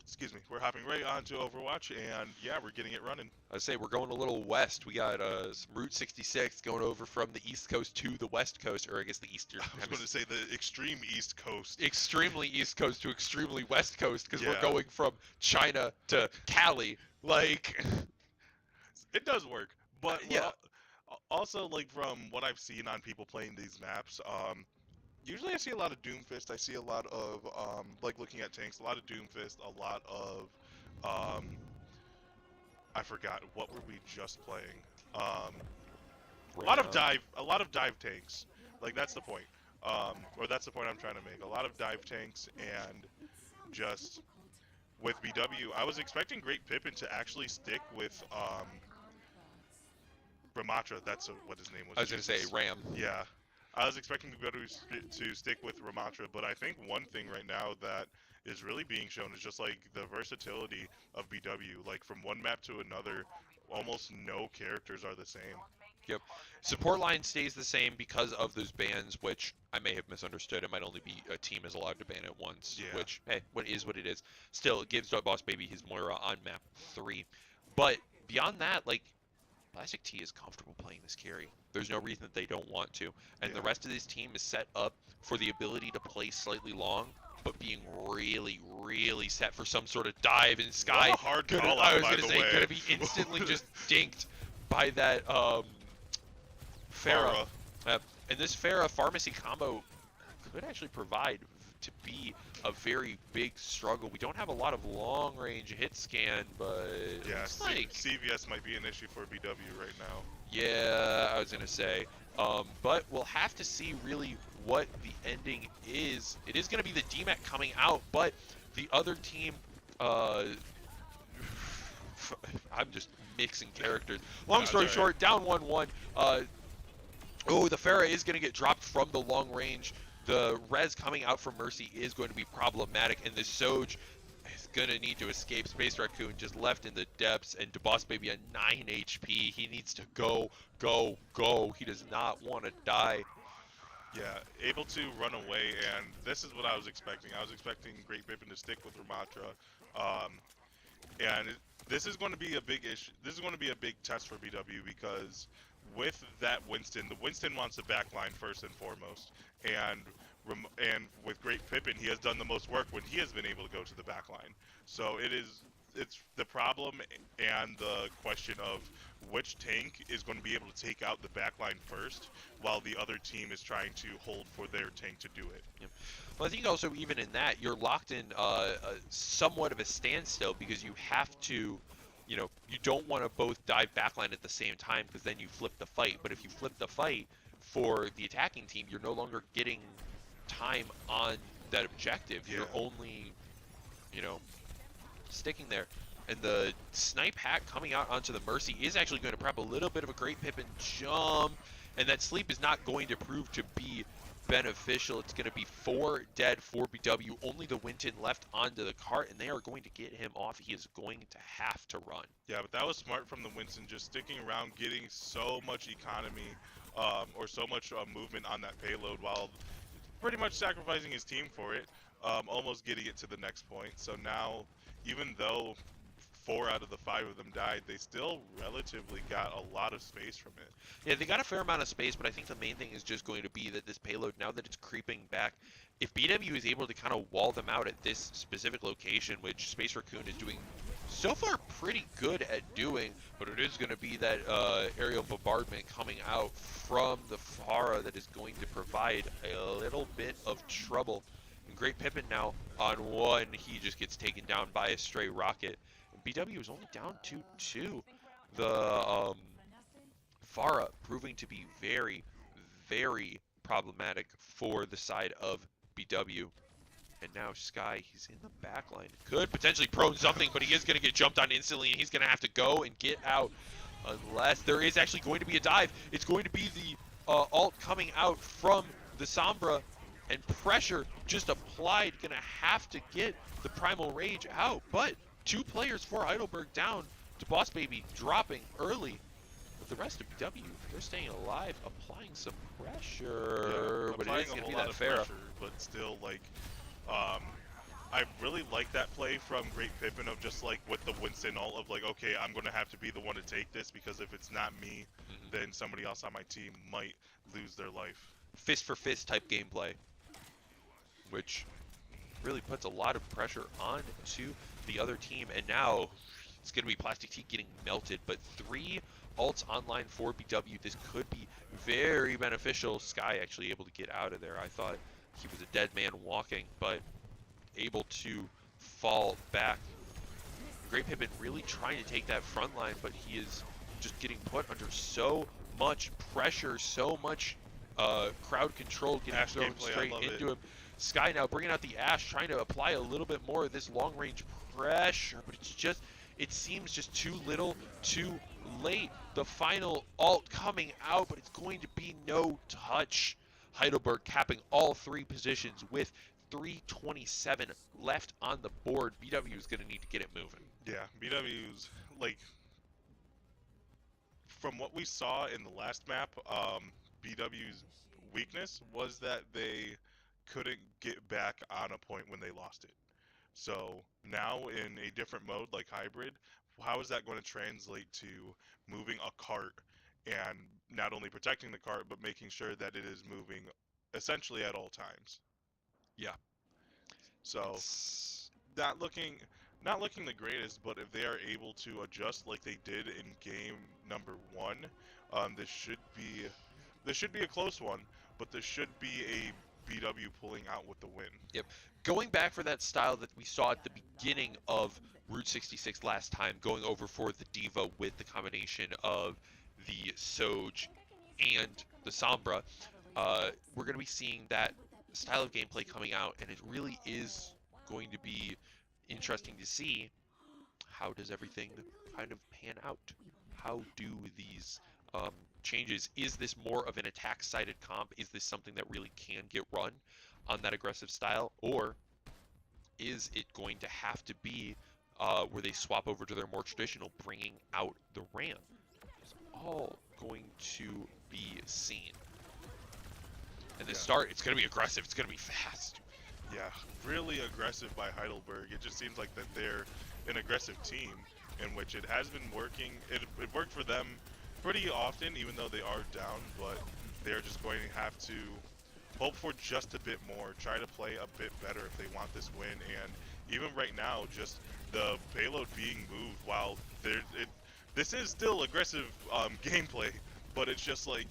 excuse me, we're hopping right onto Overwatch, and yeah, we're getting it running. I say we're going a little west. We got some Route 66 going over from the East Coast to the West Coast, or I guess the Eastern. I was going to say the extreme East Coast. Extremely East Coast to extremely West Coast, because we're Yeah. going from China to Cali. Like, It does work, but yeah. also like from what I've seen on people playing these maps, usually I see a lot of Doomfist. I see a lot of like looking at tanks, a lot of Doomfist, a lot of I forgot what were we just playing. A lot of dive tanks. Like that's the point. Or that's the point I'm trying to make. A lot of dive tanks and just with BW, I was expecting Great Pippin to actually stick with Ramatra. That's what his name was. I was gonna say Jesus. Ram. Yeah, I was expecting to to stick with Ramatra, but I think one thing right now that is really being shown is just like the versatility of BW. Like from one map to another, almost no characters are the same. Yep. Support line stays the same because of those bans, which I may have misunderstood. It might only be a team is allowed to ban at once, Yeah. which, hey, what is what it is. Still, it gives Boss Baby his Moira on map 3. But beyond that, like, Plastic T is comfortable playing this carry. There's no reason that they don't want to. And Yeah. the rest of this team is set up for the ability to play slightly long, but being really, really set for some sort of dive in Sky. What a hard call out, I was by gonna the say, way. gonna be instantly just dinked by that Pharah. And this Pharah pharmacy combo could actually provide to be a very big struggle. We don't have a lot of long range hit scan, but Yeah, looks like CVS might be an issue for BW right now. yeah, I was gonna say. But we'll have to see really what the ending is. It is gonna be the DMAC coming out, but the other team, I'm just mixing characters. Long story That's short, down 1-1. Oh, the Pharah is gonna get dropped from the long range. The res coming out from Mercy is going to be problematic, and the Soj is gonna need to escape. Space Raccoon just left in the depths, and Boss Baby at 9 HP. He needs to go. He does not want to die. Yeah, able to run away, and this is what I was expecting. I was expecting Great Pippin to stick with Ramatra, and this is going to be a big issue. This is going to be a big test for BW because with that Winston, the Winston wants the backline first and foremost, and with Great Pippin, he has done the most work when he has been able to go to the backline. So it's the problem and the question of which tank is going to be able to take out the backline first, while the other team is trying to hold for their tank to do it. Yep. Well, I think also even in that, you're locked in somewhat of a standstill because you have to, you don't want to both dive backline at the same time because then you flip the fight. But if you flip the fight for the attacking team, you're no longer getting time on that objective. Yeah. You're only, sticking there. And the snipe hack coming out onto the Mercy is actually going to prep a little bit of a Great Pippin jump. And that sleep is not going to prove to be beneficial. It's going to be 4 dead for BW. Only the Winton left onto the cart, and they are going to get him off. He is going to have to run. Yeah, but that was smart from the Winston, just sticking around, getting so much economy or so much movement on that payload while pretty much sacrificing his team for it, almost getting it to the next point. So now, even though 4 out of the 5 of them died, they still relatively got a lot of space from it. Yeah, they got a fair amount of space, but I think the main thing is just going to be that this payload, now that it's creeping back, if BW is able to kind of wall them out at this specific location, which Space Raccoon is doing so far pretty good at doing, but it is going to be that aerial bombardment coming out from the Pharah that is going to provide a little bit of trouble. And Great Pippin now on one. He just gets taken down by a stray rocket. BW is only down 2-2. The Farah proving to be very, very problematic for the side of BW. And now Sky, he's in the back line. Could potentially prone something, but he is going to get jumped on instantly, and he's going to have to go and get out. Unless there is actually going to be a dive. It's going to be the ult coming out from the Sombra, and pressure just applied. Going to have to get the Primal Rage out. But 2 players for Heidelberg down to Boss Baby dropping early. But the rest of BW, they're staying alive, applying some pressure. Yeah, but it is going to be that Farah. But still, like, I really like that play from Great Pippin of just like with the Winston ult of like, okay, I'm going to have to be the one to take this because if it's not me, then somebody else on my team might lose their life. Fist for fist type gameplay, which really puts a lot of pressure on to the other team. And now it's going to be Plastic T getting melted, but 3 ults online for BW. This could be very beneficial. Sky actually able to get out of there. I thought he was a dead man walking, but able to fall back. Great Pippin really trying to take that front line, but he is just getting put under so much pressure, so much crowd control getting Ash thrown gameplay, straight I love into it. him. Sky now bringing out the Ash, trying to apply a little bit more of this long range pressure, but it's just, it seems just too little, too late. The final ult coming out, but it's going to be no touch. Heidelberg capping all 3 positions with 3:27 left on the board. BW is going to need to get it moving. Yeah, BW's like from what we saw in the last map, BW's weakness was that they couldn't get back on a point when they lost it. So now in a different mode like hybrid, how is that going to translate to moving a cart and not only protecting the cart but making sure that it is moving essentially at all times? Yeah. So not looking the greatest, but if they are able to adjust like they did in game number 1, this should be a close one, but this should be a BW pulling out with the win. Yep. Going back for that style that we saw at the beginning of Route 66 last time, going over for the Diva with the combination of the Soj and the Sombra, we're going to be seeing that style of gameplay coming out, and it really is going to be interesting to see how does everything kind of pan out. How do these changes, is this more of an attack-sided comp? Is this something that really can get run on that aggressive style? Or is it going to have to be where they swap over to their more traditional, bringing out the ramp? It's all going to be seen. And the start, it's going to be aggressive. It's going to be fast. Yeah, really aggressive by Heidelberg. It just seems like that they're an aggressive team in which it has been working. It worked for them pretty often, even though they are down, but they're just going to have to hope for just a bit more, try to play a bit better if they want this win. And even right now, just the payload being moved while this is still aggressive gameplay, but it's just like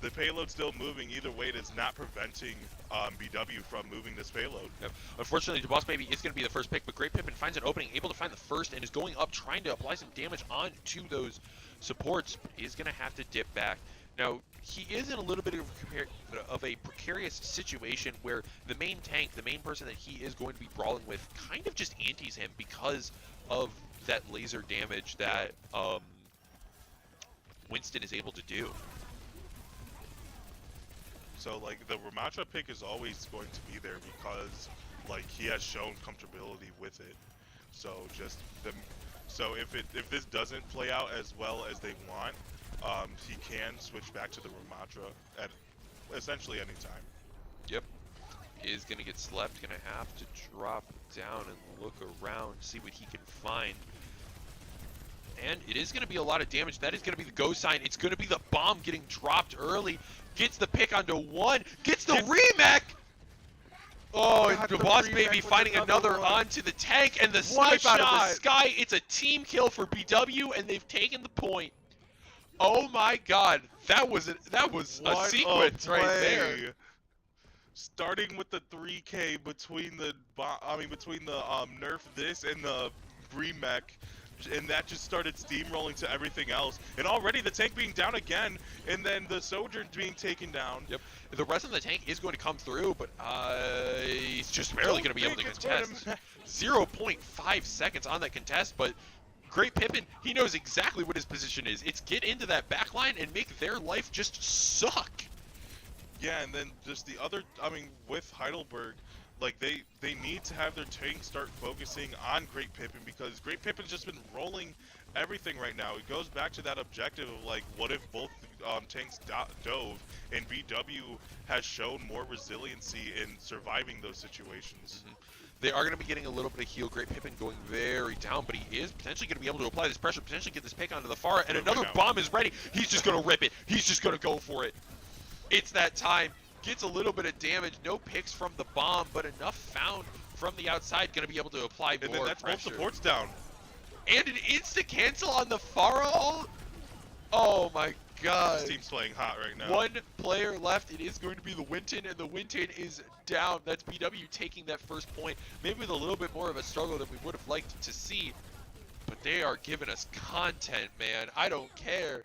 the payload's still moving either way. It's not preventing BW from moving this payload. Yep. Unfortunately, the Boss Baby is going to be the first pick, but Great Pippin finds an opening, able to find the first, and is going up, trying to apply some damage onto those supports. He is going to have to dip back. Now, he is in a little bit of a precarious situation where the main tank, the main person that he is going to be brawling with, kind of just antis him because of that laser damage that Winston is able to do. So, like, the Ramatra pick is always going to be there because, like, he has shown comfortability with it. So, so if this doesn't play out as well as they want, he can switch back to the Ramatra at essentially any time. Yep. Is going to get slept, going to have to drop down and look around, see what he can find. And it is going to be a lot of damage. That is going to be the go sign. It's going to be the bomb getting dropped early. Gets the pick onto one. Gets the remake! Oh, and the Boss Baby finding another onto the tank, and the snipe out of the sky. It's a team kill for BW, and they've taken the point. Oh my god. That was a sequence right there. starting with the 3K between the nerf this and the green mech, and that just started steamrolling to everything else. And already the tank being down again, and then the sojourn being taken down. Yep. The rest of the tank is going to come through, but he's just barely going to be able to contest. 0.5 seconds on that contest, but Great Pippin, he knows exactly what his position is. It's get into that backline and make their life just suck. Yeah, and then just the other, with Heidelberg, like they need to have their tank start focusing on Great Pippin, because Great Pippin's just been rolling everything right now. It goes back to that objective of like, what if both tanks dove, and BW has shown more resiliency in surviving those situations. Mm-hmm. They are going to be getting a little bit of heal. Great Pippin going very down, but he is potentially going to be able to apply this pressure, potentially get this pick onto the Pharah, and another bomb is ready. He's just going to rip it. He's just going to go for it. It's that time. Gets a little bit of damage. No picks from the bomb, but enough found from the outside. Going to be able to apply more pressure. And then that's both supports down. And an insta-cancel on the Pharah. Oh my god. This team's playing hot right now. One player left. It is going to be the Winton, and the Winton is down. That's BW taking that first point. Maybe with a little bit more of a struggle than we would have liked to see. But they are giving us content, man. I don't care.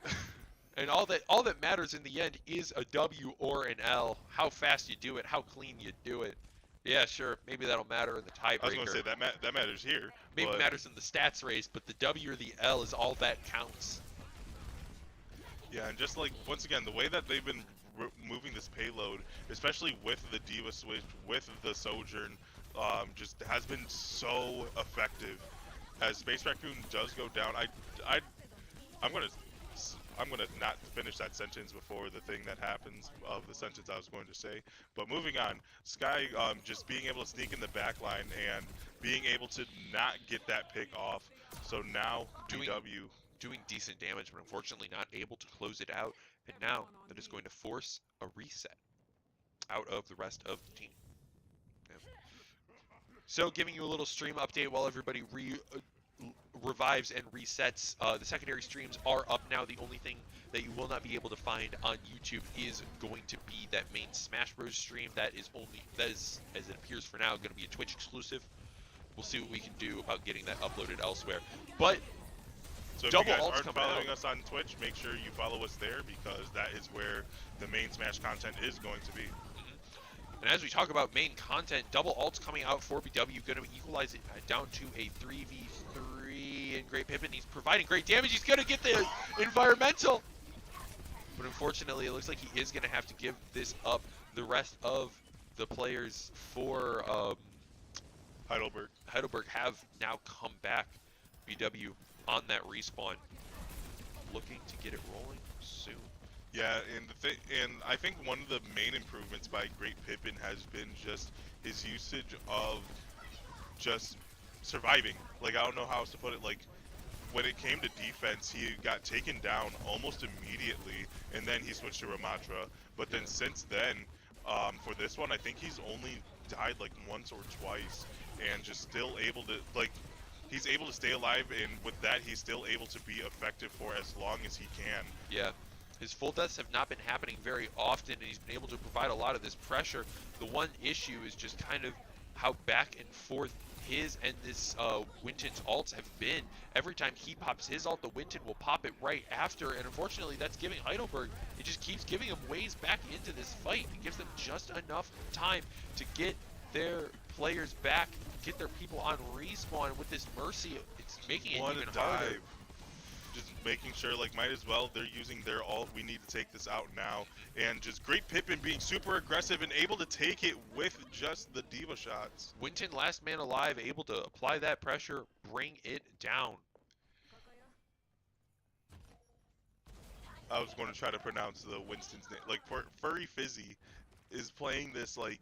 And all that matters in the end is a W or an L. How fast you do it, how clean you do it. Yeah, sure. Maybe that'll matter in the tiebreaker. I was going to say that matters here. Maybe it matters in the stats race, but the W or the L is all that counts. Yeah, and just like, once again, the way that they've been moving this payload, especially with the Diva switch, with the Sojourn, just has been so effective. As Space Raccoon does go down, I'm gonna not finish that sentence before the thing that happens of the sentence I was going to say. But moving on, Sky just being able to sneak in the back line and being able to not get that pick off. So now BW doing decent damage, but unfortunately not able to close it out. And now that is going to force a reset out of the rest of the team. Yeah. So giving you a little stream update while everybody revives and resets. The secondary streams are up now. The only thing that you will not be able to find on YouTube is going to be that main Smash Bros stream. That is, as it appears for now, going to be a Twitch exclusive. We'll see what we can do about getting that uploaded elsewhere. But so if double you guys ults aren't come following out. us on Twitch, make sure you follow us there, because that is where the main Smash content is going to be. And as we talk about main content, double ults coming out for BW, going to equalize it down to a 3v3, and Great Pippin, he's providing great damage. He's going to get the environmental. But unfortunately, it looks like he is going to have to give this up. The rest of the players for Heidelberg have now come back. BW on that respawn, looking to get it rolling soon. Yeah, and I think one of the main improvements by Great Pippin has been just his usage of just surviving. Like, I don't know how else to put it. Like, when it came to defense, he got taken down almost immediately, and then he switched to Ramatra. But then since then, for this one, I think he's only died like once or twice, and just still able to, like, he's able to stay alive, and with that, he's still able to be effective for as long as he can. Yeah. His full deaths have not been happening very often, and he's been able to provide a lot of this pressure. The one issue is just kind of how back and forth his and this Winton's ults have been. Every time he pops his ult, the Winton will pop it right after, and unfortunately that's giving Heidelberg, it just keeps giving him ways back into this fight. It gives them just enough time to get their players back, get their people on respawn. With this Mercy, it's making it even harder. Just making sure, like, might as well, they're using their ult, we need to take this out now. And just Great Pippin being super aggressive and able to take it with just the Diva shots. Winton, last man alive, able to apply that pressure, bring it down. I was going to try to pronounce the Winston's name. Like, Furry Fizzy is playing this, like,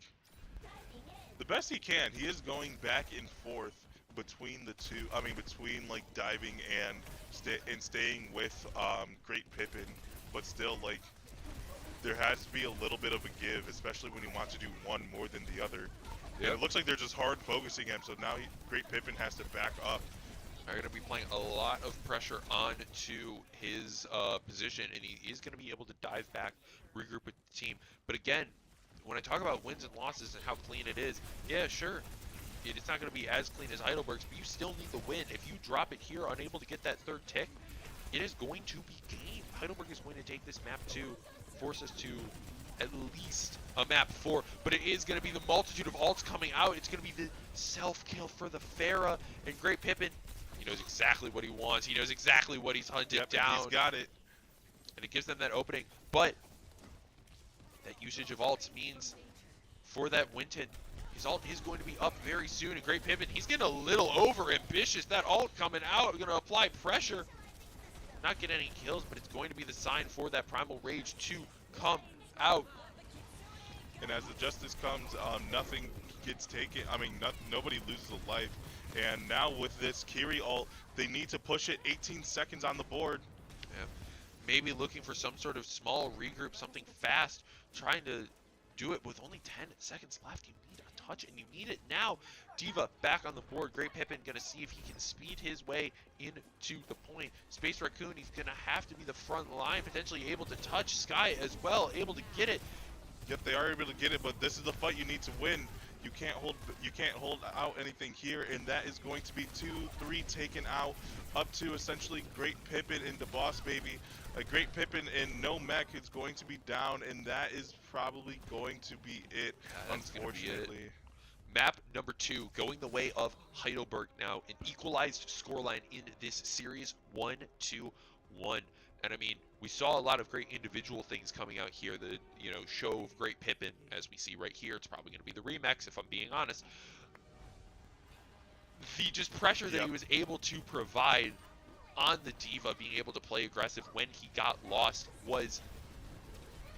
the best he can. He is going back and forth between the two, between like diving and staying with Great Pippin, but still, like, there has to be a little bit of a give, especially when you want to do one more than the other. Yep. And it looks like they're just hard focusing him, so now Great Pippin has to back up. They're going to be playing a lot of pressure onto his position, and he is going to be able to dive back, regroup with the team. But again, when I talk about wins and losses and how clean it is, yeah, sure, it's not going to be as clean as Heidelberg's, but you still need the win. If you drop it here, unable to get that third tick, it is going to be game. Heidelberg is going to take this map 2, force us to at least a map 4, but it is going to be the multitude of ults coming out. It's going to be the self-kill for the Pharah, and Great Pippin, he knows exactly what he wants. He knows exactly what he's hunted down. He's got it. And it gives them that opening, but that usage of ults means for that Winton, his ult is going to be up very soon, and Great Pippin, he's getting a little over ambitious. That ult coming out, going to apply pressure. Not get any kills, but it's going to be the sign for that Primal Rage to come out. And as the Justice comes, nothing gets taken. I mean, nobody loses a life. And now with this Kiri ult, they need to push it 18 seconds on the board. Yeah. Maybe looking for some sort of small regroup, something fast, trying to do it with only 10 seconds left. You need a touch, and you need it now. D.Va back on the board. Great Pippin going to see if he can speed his way into the point. Space Raccoon, he's going to have to be the front line, potentially able to touch Sky as well, able to get it. Yep, they are able to get it, but this is the fight you need to win. You can't hold out anything here, and that is going to be 2-3 taken out, up to essentially Great Pippin and the Boss Baby. A Great Pippin and no mech is going to be down, and that is probably going to be it, unfortunately. Map number 2, going the way of Heidelberg now. An equalized scoreline in this series, 1-2-1. And I mean, we saw a lot of great individual things coming out here. The show of Great Pippin, as we see right here. It's probably going to be the remix, if I'm being honest. The just pressure that he was able to provide on the D.Va, being able to play aggressive when he got lost, was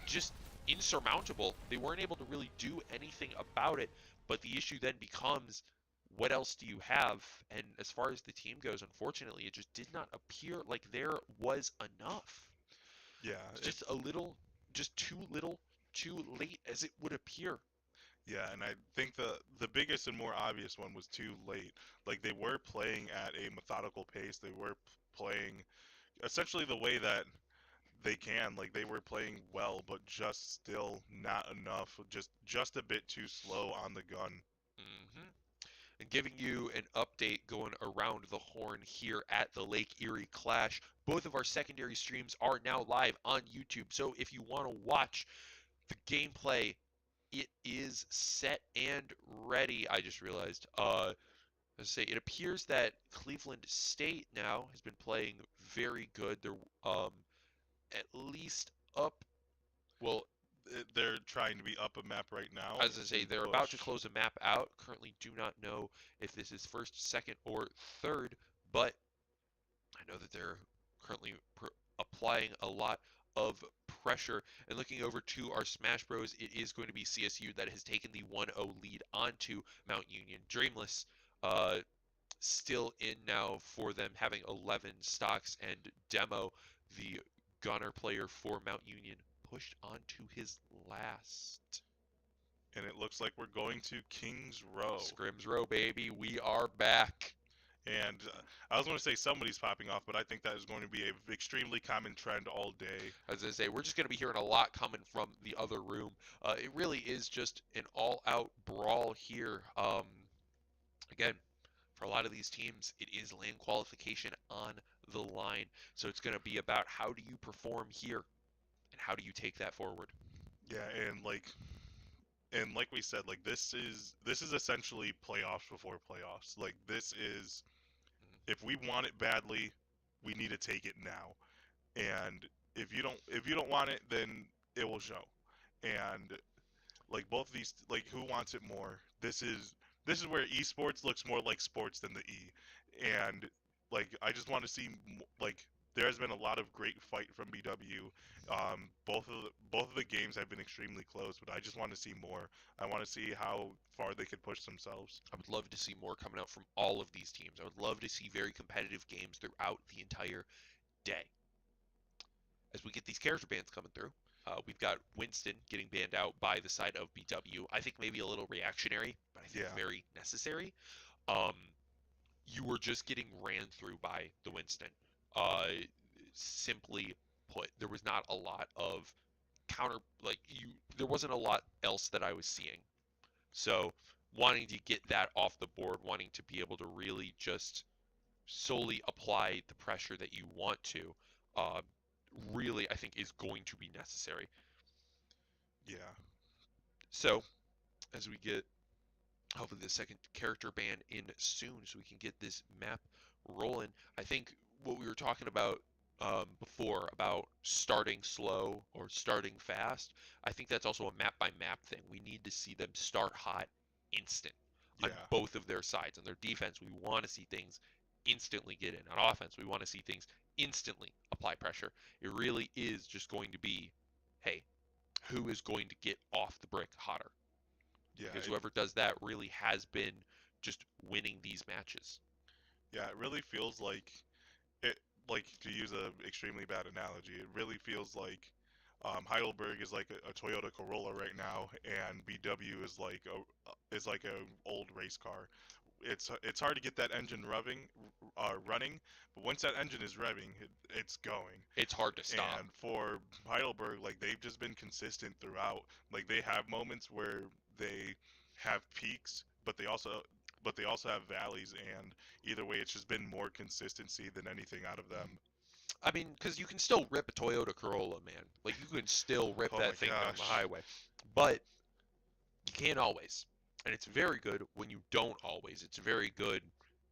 just insurmountable. They weren't able to really do anything about it. But the issue then becomes, what else do you have? And as far as the team goes, unfortunately, it just did not appear like there was enough. Yeah. Just a little, just too little, too late as it would appear. Yeah, and I think the biggest and more obvious one was too late. Like, they were playing at a methodical pace. They were playing essentially the way that they can. Like, they were playing well, but just still not enough. Just a bit too slow on the gun. And giving you an update going around the horn here at the Lake Erie Clash. Both of our secondary streams are now live on YouTube. So if you want to watch the gameplay, it is set and ready. I just realized. Let's say it appears that Cleveland State now has been playing very good. They're at least up. Well, they're trying to be up a map right now. As I say, they're about to close a map out. Currently do not know if this is first, second, or third, but I know that they're currently applying a lot of pressure. And looking over to our Smash Bros, it is going to be CSU that has taken the 1-0 lead onto Mount Union. Dreamless still in now for them, having 11 stocks, and Demo, the gunner player for Mount Union, pushed on to his last. And it looks like we're going to Kings Row. Scrims Row, baby. We are back. And I was going to say somebody's popping off, but I think that is going to be an extremely common trend all day. As I say, we're just going to be hearing a lot coming from the other room. It really is just an all-out brawl here. Again, for a lot of these teams, it is land qualification on the line. So it's going to be about how do you perform here and how do you take that forward. Yeah, and like we said, like this is essentially playoffs before playoffs. Like, this is, if we want it badly, we need to take it now. And if you don't want it, then it will show. And like both of these, like, who wants it more? This is where esports looks more like sports than the E. And like, I just want to see, like, there has been a lot of great fight from BW. Both of the games have been extremely close, but I just want to see more. I want to see how far they could push themselves. I would love to see more coming out from all of these teams. I would love to see very competitive games throughout the entire day. As we get these character bans coming through, we've got Winston getting banned out by the side of BW. I think maybe a little reactionary, but I think very necessary. You were just getting ran through by the Winston. Simply put, there was not a lot of counter, like, you there wasn't a lot else that I was seeing. So wanting to get that off the board, wanting to be able to really just solely apply the pressure that you want to, uh, really I think is going to be necessary. Yeah. So as we get hopefully the second character ban in soon so we can get this map rolling. I think what we were talking about before about starting slow or starting fast, I think that's also a map by map thing. We need to see them start hot instant on Yeah. both of their sides. On their defense, we want to see things instantly get in. On offense, we want to see things instantly apply pressure. It really is just going to be, hey, who is going to get off the brick hotter? Yeah. Because whoever does that really has been just winning these matches. Yeah, it really feels like it. Like, to use a extremely bad analogy, it really feels like Heidelberg is like a Toyota Corolla right now, and BW is like a old race car. It's hard to get that engine running, but once that engine is revving, it's going. It's hard to stop. And for Heidelberg, like, they've just been consistent throughout. Like, they have moments where they have peaks, but they also have valleys, and either way, it's just been more consistency than anything out of them. I mean, because you can still rip a Toyota Corolla, man. Like, you can still rip Oh my that thing down the gosh. highway. But you can't always. And it's very good when you don't always. It's very good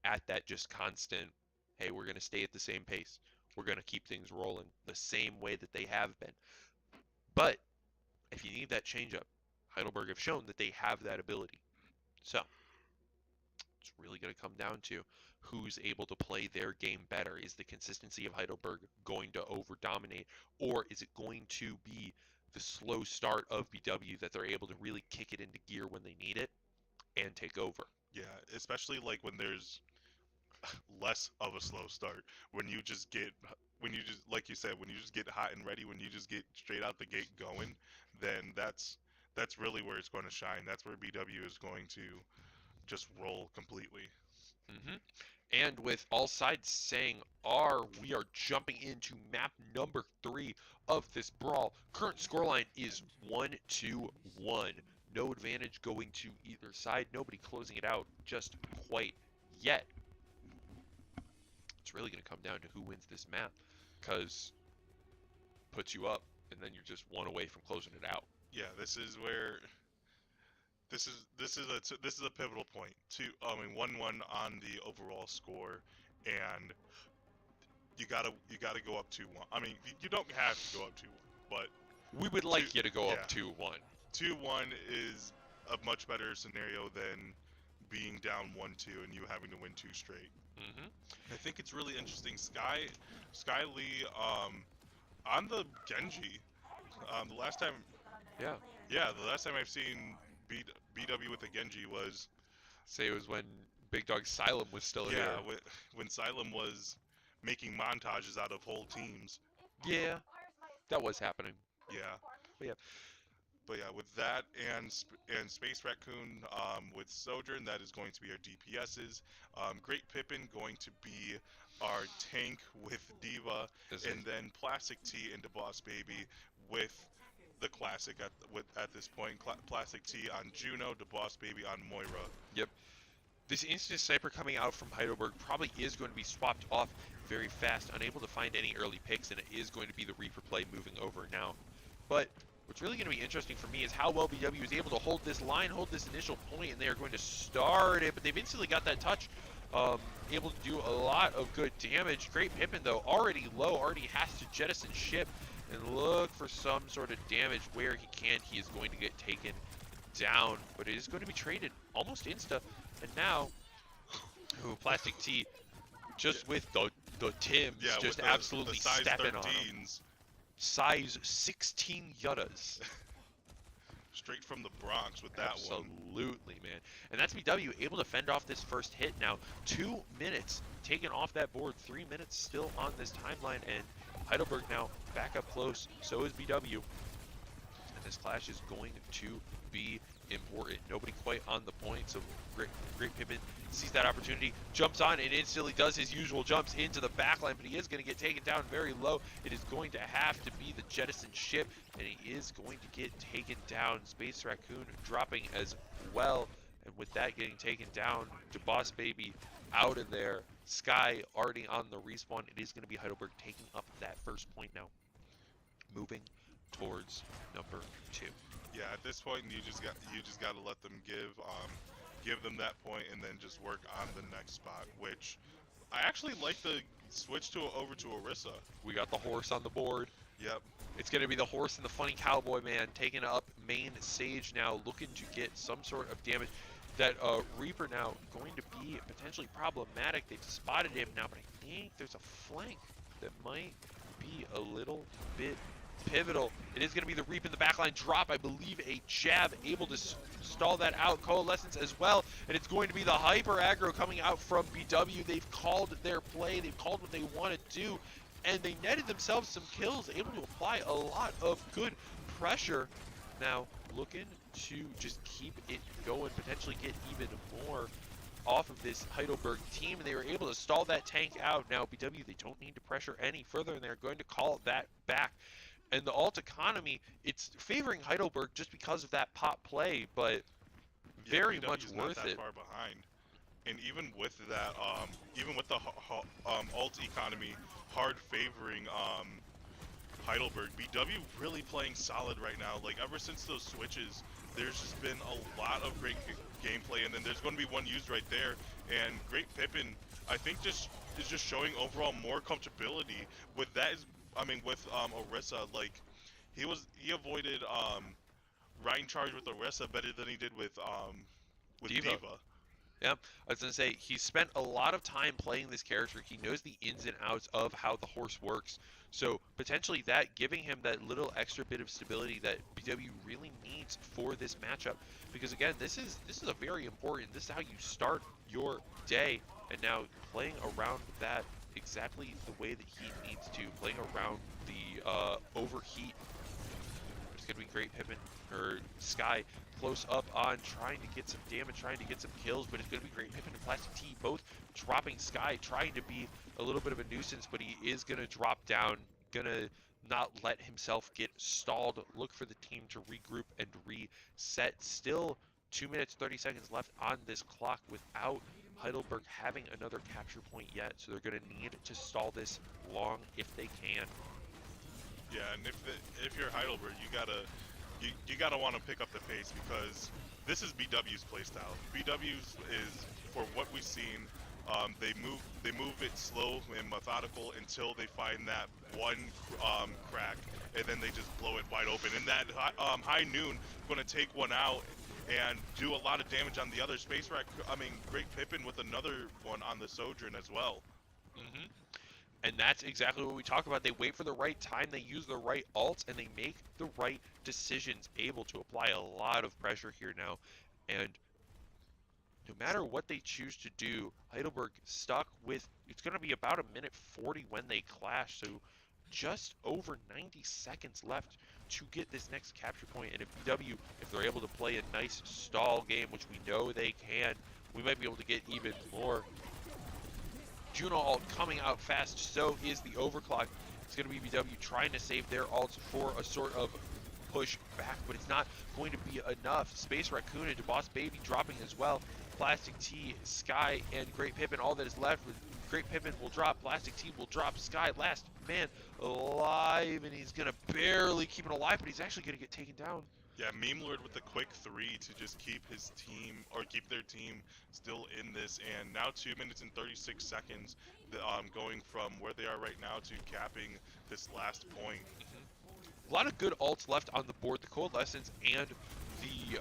at that just constant, hey, we're going to stay at the same pace. We're going to keep things rolling the same way that they have been. But if you need that change up, Heidelberg have shown that they have that ability. So it's really going to come down to who's able to play their game better. Is the consistency of Heidelberg going to over dominate, or is it going to be the slow start of BW that they're able to really kick it into gear when they need it and take over? Yeah, especially like when there's less of a slow start. When you just like you said, when you just get hot and ready, when you just get straight out the gate going, then that's really where it's going to shine. That's where BW is going to just roll completely. Mm-hmm. And with all sides saying R, we are jumping into map number 3 of this brawl. Current scoreline is 1-1. No advantage going to either side. Nobody closing it out just quite yet. It's really going to come down to who wins this map, because puts you up, and then you're just one away from closing it out. Yeah, this is where this is a pivotal point. 1-1 on the overall score, and you gotta go up 2-1. I mean, you don't have to go up 2-1, but We would like Two- you to go up yeah. 2-1. 2-1 is a much better scenario than being down 1-2 and you having to win 2 straight. Mm-hmm. I think it's really interesting. Sky Lee, on the Genji, the last time, Yeah. the last time I've seen BW with a Genji was, Say it was when Big Dog Silem was still here. when Xylem was making montages out of whole teams. Yeah, that was happening. Yeah. But yeah. But yeah, with that and Space Raccoon with Sojourn, that is going to be our DPSs. Great Pippin going to be our tank with Diva, and then Plastic T and DeBoss Baby with the classic at this point. Plastic T on Juno, DeBoss Baby on Moira. Yep. This instant sniper coming out from Heidelberg probably is going to be swapped off very fast, unable to find any early picks, and it is going to be the Reaper play moving over now. But what's really going to be interesting for me is how well BW is able to hold this line, hold this initial point, and they are going to start it, but they've instantly got that touch, able to do a lot of good damage. Great Pippin, though, already low, already has to jettison ship and look for some sort of damage where he can. He is going to get taken down, but it is going to be traded almost insta. And now, Plastic T, just with the Tims, Yeah, just with absolutely the size stepping on him. 13s. Size 16 Yuttas. Straight from the Bronx with that one. Absolutely, man. And that's BW able to fend off this first hit now. 2 minutes taken off that board. 3 minutes still on this timeline. And Heidelberg now back up close. So is BW. And and this clash is going to be important. Nobody quite on the point, so Great Pippin sees that opportunity, jumps on, and instantly does his usual jumps into the backline, but he is going to get taken down very low. It is going to have to be the Jettison ship, and he is going to get taken down. Space Raccoon dropping as well, and with that getting taken down, Boss Baby out of there. Sky already on the respawn. It is going to be Heidelberg taking up that first point now. Moving towards number 2. Yeah, at this point you just got to let them give them that point and then just work on the next spot, which I actually like the switch over to Orisa. We got the horse on the board. Yep. It's going to be the horse and the funny cowboy man taking up main stage now, looking to get some sort of damage. That Reaper now going to be potentially problematic. They've spotted him now, but I think there's a flank that might be a little bit pivotal. It is going to be the Reap in the backline drop. I believe a jab able to stall that out. Coalescence as well. And it's going to be the hyper aggro coming out from BW. They've called their play. They've called what they want to do. And they netted themselves some kills, able to apply a lot of good pressure. Now looking to just keep it going, potentially get even more off of this Heidelberg team, and they were able to stall that tank out. Now BW, they don't need to pressure any further, and they're going to call that back. And the alt economy, it's favoring Heidelberg just because of that pop play, but very much BW's worth not that it. far behind. And even with that, even with the alt economy hard favoring Heidelberg, BW really playing solid right now. Like ever since those switches, there's just been a lot of great gameplay, and then there's going to be one used right there. And Great Pippin, I think, is just showing overall more comfortability with that. With Orisa, like he avoided Ryan charge with Orisa better than he did with Diva. Yeah, I was going to say, he spent a lot of time playing this character. He knows the ins and outs of how the horse works. So potentially that giving him that little extra bit of stability that BW really needs for this matchup. Because again, this is a very important, this is how you start your day. And now playing around that exactly the way that he needs to, playing around the overheat. It's going to be Great Pippin, or Sky, close up on trying to get some damage, trying to get some kills, but it's going to be Great Pippin and Plastic T both dropping. Sky trying to be a little bit of a nuisance, but he is going to drop down, going to not let himself get stalled, look for the team to regroup and reset. Still 2 minutes 30 seconds left on this clock without Heidelberg having another capture point yet, so they're going to need to stall this long if they can. Yeah, and if you're Heidelberg, you gotta want to pick up the pace, because this is BW's playstyle. BW's is, for what we've seen, they move it slow and methodical until they find that one crack, and then they just blow it wide open. And that high noon going to take one out and do a lot of damage on the other space rack. Great Pippin with another one on the Sojourn as well. Mm-hmm. And that's exactly what we talk about. They wait for the right time, they use the right ults, and they make the right decisions, able to apply a lot of pressure here now. And no matter what they choose to do, Heidelberg stuck with, it's going to be about 1:40 when they clash, so just over 90 seconds left to get this next capture point. And if BW, if they're able to play a nice stall game, which we know they can, we might be able to get even more. Juno ult coming out fast, so is the overclock. It's going to be BW trying to save their ults for a sort of push back, but it's not going to be enough. Space Raccoon and Boss Baby dropping as well. Plastic T, Sky, and Great Pippin, all that is left. With Great Pippin will drop, Plastic T will drop, Sky last man alive, and he's going to barely keep it alive, but he's actually going to get taken down. Yeah, Meme Lord with the quick 3 to just keep his team, or keep their team still in this. And now 2 minutes and 36 seconds, going from where they are right now to capping this last point. A lot of good ults left on the board. The Coalescence and the,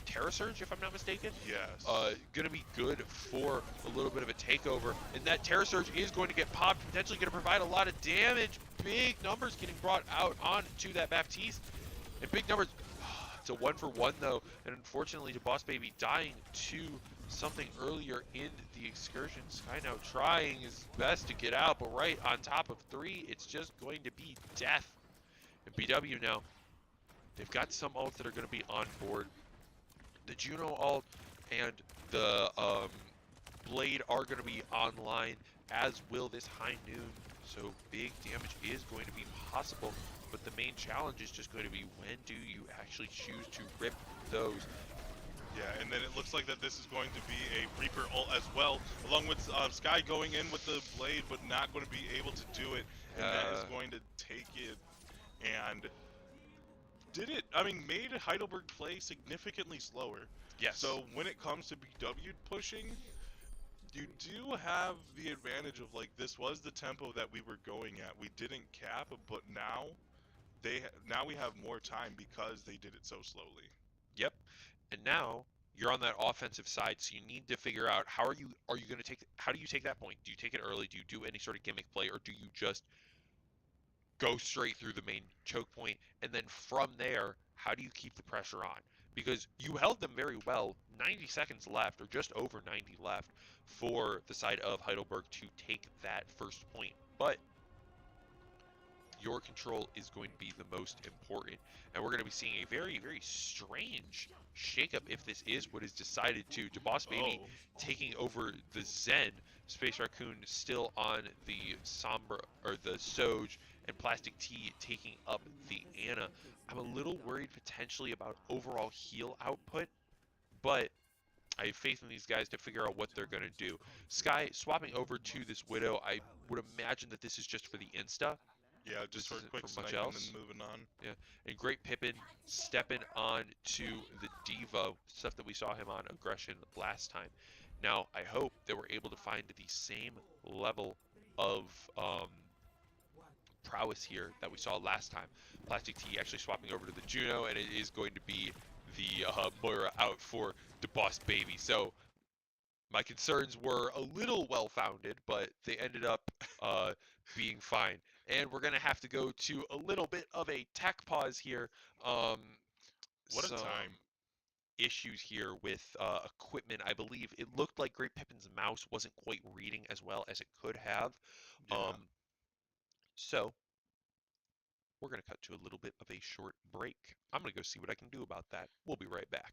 Terra Surge, if I'm not mistaken. Yes. Gonna be good for a little bit of a takeover. And that Terra Surge is going to get popped, potentially gonna provide a lot of damage. Big numbers getting brought out onto that Baptiste. And big numbers, it's a 1-for-1 though, and unfortunately to Boss Baby dying to something earlier in the excursion. Sky now trying his best to get out, but right on top of 3, it's just going to be death. And BW now They've got some ults that are going to be on board. The Juno ult and the Blade are going to be online, as will this High Noon. So big damage is going to be possible, but the main challenge is just going to be when do you actually choose to rip those. Yeah, and then it looks like that this is going to be a Reaper ult as well, along with Sky going in with the Blade, but not going to be able to do it, and that is going to take it. And made Heidelberg play significantly slower. Yes. So when it comes to BW pushing, you do have the advantage of, like, this was the tempo that we were going at. We didn't cap, but now now we have more time because they did it so slowly. Yep. And now you're on that offensive side, so you need to figure out how do you take that point? Do you take it early? Do you do any sort of gimmick play, or do you just go straight through the main choke point, and then from there, how do you keep the pressure on? Because you held them very well, 90 seconds left, or just over 90 left, for the side of Heidelberg to take that first point. But your control is going to be the most important, and we're going to be seeing a very, very strange shakeup if this is what is decided to. DeBoss Baby taking over the Zen, Space Raccoon still on the Sombra, or the Soj, and Plastic T taking up the Ana. I'm a little worried potentially about overall heal output, but I have faith in these guys to figure out what they're going to do. Sky swapping over to this Widow, I would imagine that this is just for the Insta. Yeah, just for a quick for much snipe and else. then moving on. Yeah, and Great Pippin stepping on to the Devo, stuff that we saw him on Aggression last time. Now, I hope that we're able to find the same level of prowess here that we saw last time. Plastic T actually swapping over to the Juno, and it is going to be the Moira out for the Boss Baby. So my concerns were a little well-founded, but they ended up being fine. And we're going to have to go to a little bit of a tech pause here. What a some time. issues here with equipment. I believe it looked like Great Pippin's mouse wasn't quite reading as well as it could have. Yeah. So we're going to cut to a little bit of a short break. I'm going to go see what I can do about that. We'll be right back.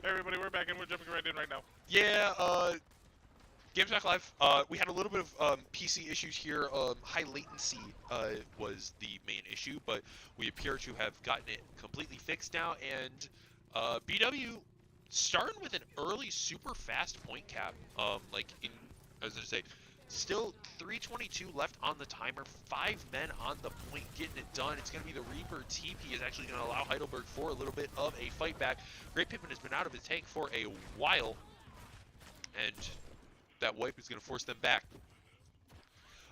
Hey everybody, we're back and we're jumping right in right now. Yeah, Games Back Live. We had a little bit of PC issues here. High latency was the main issue, but we appear to have gotten it completely fixed now. And BW starting with an early, super fast point cap. I was gonna say, still 3:22 left on the timer. 5 men on the point, getting it done. It's gonna be the Reaper TP is actually gonna allow Heidelberg for a little bit of a fight back. Great Pippin has been out of his tank for a while, and that wipe is going to force them back.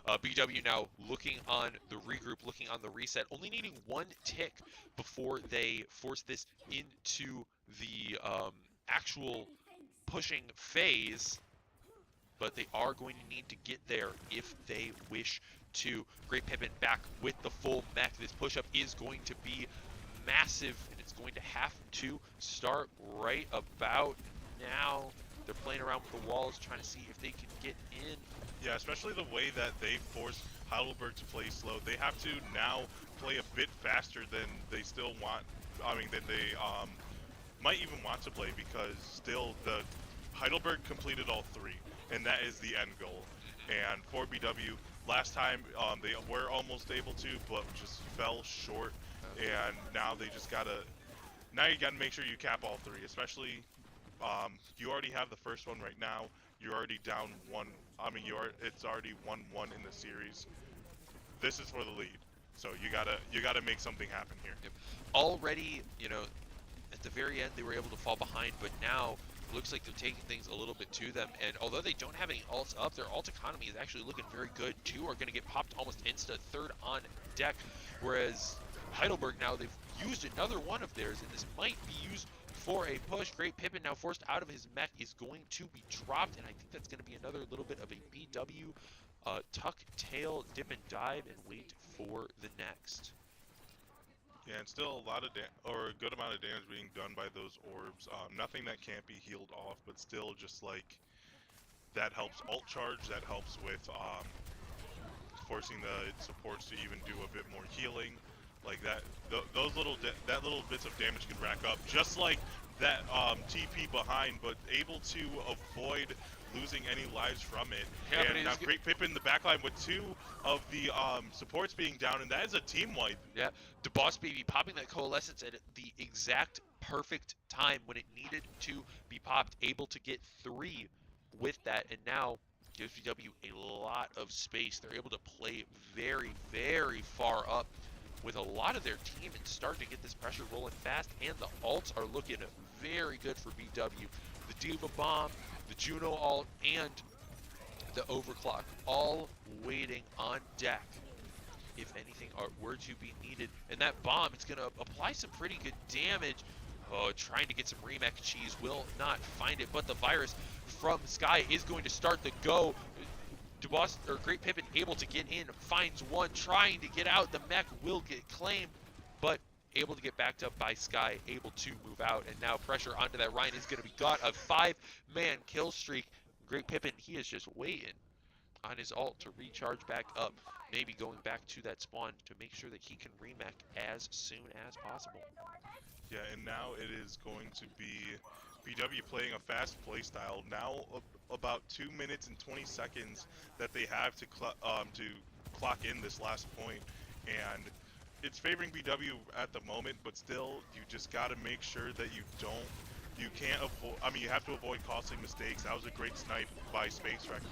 BW now looking on the regroup, looking on the reset, only needing 1 tick before they force this into the actual pushing phase, but they are going to need to get there if they wish to. Great Pippin back with the full mech. This push-up is going to be massive, and it's going to have to start right about now. They're playing around with the walls, trying to see if they can get in. Yeah, especially the way that they forced Heidelberg to play slow. They have to now play a bit faster than they still want. I mean, than they might even want to play, because still the Heidelberg completed all 3, and that is the end goal. And for BW, last time they were almost able to, but just fell short. And now they just gotta. Now you gotta make sure you cap all 3, especially. You already have the first one right now. You're already down 1. I mean, it's already 1-1 in the series. This is for the lead, so you gotta make something happen here. Yep. Already, at the very end they were able to fall behind, but now it looks like they're taking things a little bit to them. And although they don't have any ults up, their ult economy is actually looking very good. 2 are going to get popped almost insta, 3rd on deck, whereas Heidelberg now, they've used another one of theirs, and this might be used for a push. Great Pippin now forced out of his mech is going to be dropped, and I think that's going to be another little bit of a BW tuck tail, dip and dive, and wait for the next. Yeah, and still a lot of or a good amount of damage being done by those orbs. Nothing that can't be healed off, but still just like that helps ult charge. That helps with forcing the supports to even do a bit more healing. Like that, those little bits of damage can rack up, just like that TP behind, but able to avoid losing any lives from it. Yeah, and now Great Pippin in the backline with 2 of the supports being down, and that is a team wipe. Yeah, the Boss Baby popping that Coalescence at the exact perfect time when it needed to be popped, able to get 3 with that, and now gives VW a lot of space. They're able to play very, very far up with a lot of their team and start to get this pressure rolling fast, and the ults are looking very good for BW. The Diva Bomb, the Juno ult, and the Overclock all waiting on deck if anything were to be needed. And that bomb, it's going to apply some pretty good damage. Oh, trying to get some remech cheese, will not find it, but the virus from Sky is going to start the go. Great Pippin able to get in, finds 1, trying to get out. The mech will get claimed, but able to get backed up by Sky, able to move out, and now pressure onto that Ryan is going to be got. A 5-man kill streak. Great Pippin, he is just waiting on his ult to recharge back up, maybe going back to that spawn to make sure that he can remech as soon as possible. Yeah, and now it is going to be BW playing a fast playstyle. Now about 2 minutes and 20 seconds that they have to clock in this last point, and it's favoring BW at the moment, but still, you just got to make sure that you can't avoid. I mean, you have to avoid costly mistakes. That was a great snipe by Space Raccoon.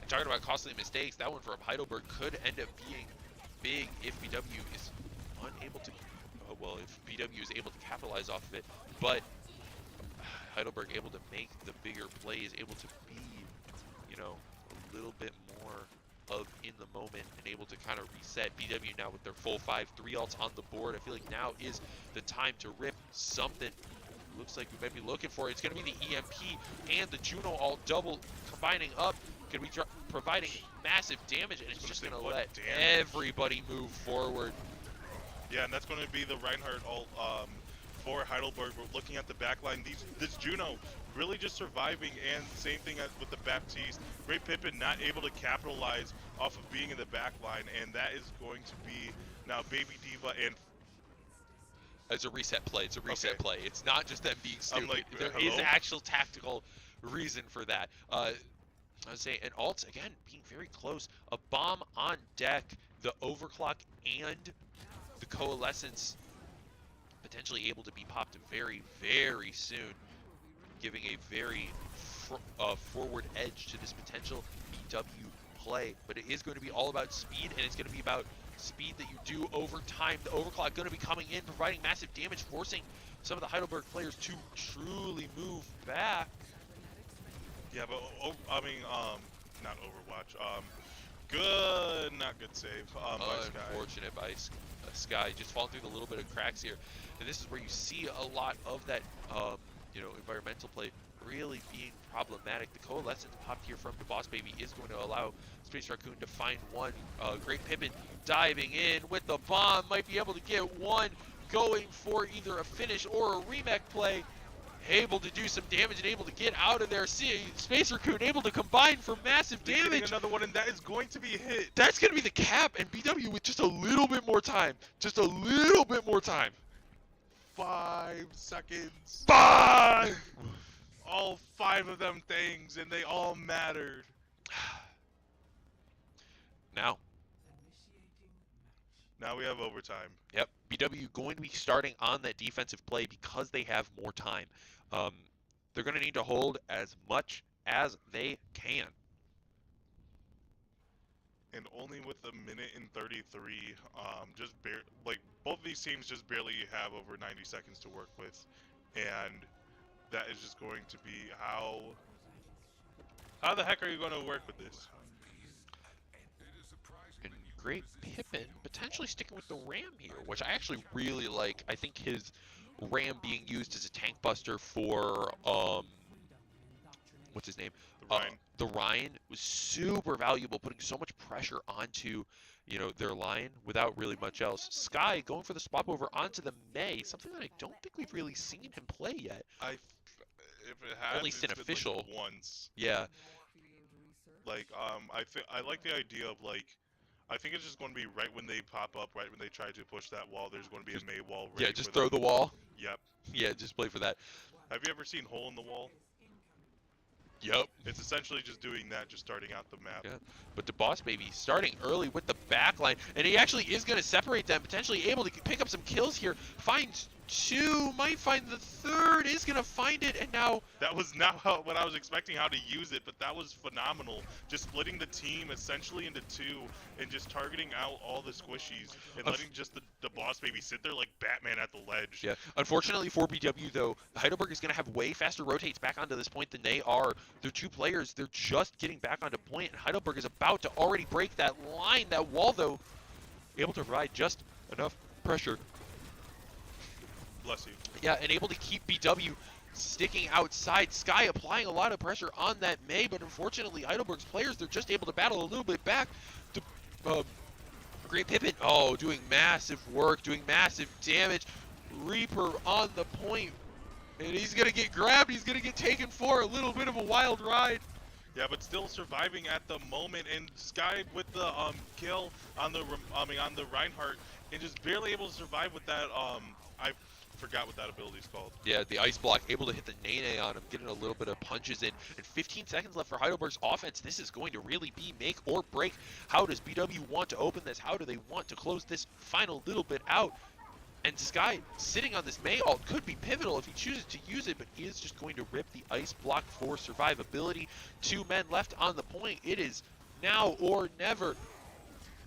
And talking about costly mistakes, that one from Heidelberg could end up being big if BW is unable to. Well, if BW is able to capitalize off of it, but Heidelberg able to make the bigger plays, able to be, a little bit more of in the moment and able to kind of reset. BW now with their full 5, 3 ults on the board. I feel like now is the time to rip something. Looks like we might be looking for it. It's going to be the EMP and the Juno all double combining up. Going to be providing massive damage, and it's just going to let everybody move forward. Yeah, and that's going to be the Reinhardt ult for Heidelberg. We're looking at the backline. This Juno really just surviving, and same thing with the Baptiste. Great Pippin not able to capitalize off of being in the backline, and that is going to be now Baby Diva and It's a reset play. It's a reset Okay. play. It's not just them being I'm stupid. like, There is hello? actual tactical reason for that. I would say, and alt, again, being very close. A bomb on deck, the overclock and the coalescence potentially able to be popped very, very soon, giving a very forward edge to this potential BW play. But it is going to be all about speed, and it's going to be about speed that you do over time. The overclock going to be coming in, providing massive damage, forcing some of the Heidelberg players to truly move back. Yeah, but I mean, not Overwatch. Good, not good save. By Sky. Unfortunate by Sky, just falling through the little bit of cracks here. And this is where you see a lot of that, environmental play really being problematic. The coalescence popped here from the Boss Baby is going to allow Space Raccoon to find one. Great Pippin diving in with the bomb, might be able to get one, going for either a finish or a remake play. Able to do some damage and able to get out of there. See, Space Raccoon able to combine for massive damage. Another one, and that is going to be hit. That's going to be the cap, and BW with just a little bit more time. Just a little bit more time. 5 seconds. 5! All 5 of them things, and they all mattered. Now we have overtime. Yep, BW going to be starting on that defensive play because they have more time. They're going to need to hold as much as they can. And only with a minute and 33, both these teams just barely have over 90 seconds to work with, and that is just going to be how the heck are you going to work with this? And Great Pippin potentially sticking with the Ram here, which I actually really like. I think his Ram being used as a tank buster for what's his name? The Ryan was super valuable, putting so much pressure onto, their line without really much else. Sky going for the swap over onto the May, something that I don't think we've really seen him play yet. If it has, at least in official. Like once. Yeah. I like the idea of I think it's just going to be right when they pop up, right when they try to push that wall. There's going to be a May wall. Yeah, just throw the wall. Yep. Yeah, just play for that. Have you ever seen Hole in the Wall? Yep. It's essentially just doing that, just starting out the map. Yeah, but the Boss Baby starting early with the backline, and he actually is going to separate them, potentially able to pick up some kills here. Finds 2, might find the 3rd, is going to find it, and now... That was not what I was expecting how to use it, but that was phenomenal. Just splitting the team essentially into 2 and just targeting out all the squishies and letting just the Boss Baby sit there like Batman at the ledge. Yeah, unfortunately for BW though, Heidelberg is going to have way faster rotates back onto this point than they are. They're 2 players, they're just getting back onto point, and Heidelberg is about to already break that line. That wall though, able to provide just enough pressure. Bless you. Yeah, and able to keep BW sticking outside. Sky applying a lot of pressure on that May, but unfortunately Heidelberg's players, they're just able to battle a little bit back. To Great Pippin, doing massive work, doing massive damage. Reaper on the point, and he's gonna get grabbed, he's gonna get taken for a little bit of a wild ride. Yeah, but still surviving at the moment, and Sky with the kill on the Reinhardt, and just barely able to survive with that. I forgot what that ability is called. Yeah, the ice block, able to hit the Nene on him, getting a little bit of punches in. And 15 seconds left for Heidelberg's offense. This is going to really be make or break. How does BW want to open this? How do they want to close this final little bit out? And Sky sitting on this May ult could be pivotal if he chooses to use it, but he is just going to rip the ice block for survivability. 2 men left on the point. It is now or never.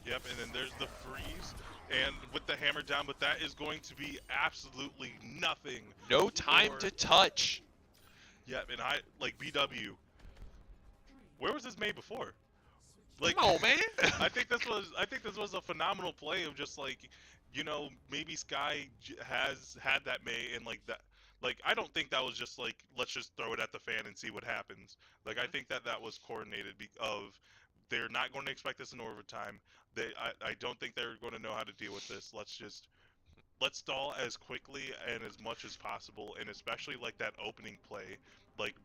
Yep, and then there's the freeze, and with the hammer down, but that is going to be absolutely nothing. No time to touch. Yep, and BW. Where was this made before? Come on, man. I think this was a phenomenal play of just maybe Sky has had that May and that. I don't think that was just let's just throw it at the fan and see what happens. I think that was coordinated they're not going to expect this in overtime. I don't think they're going to know how to deal with this. Let's stall as quickly and as much as possible, and especially that opening play,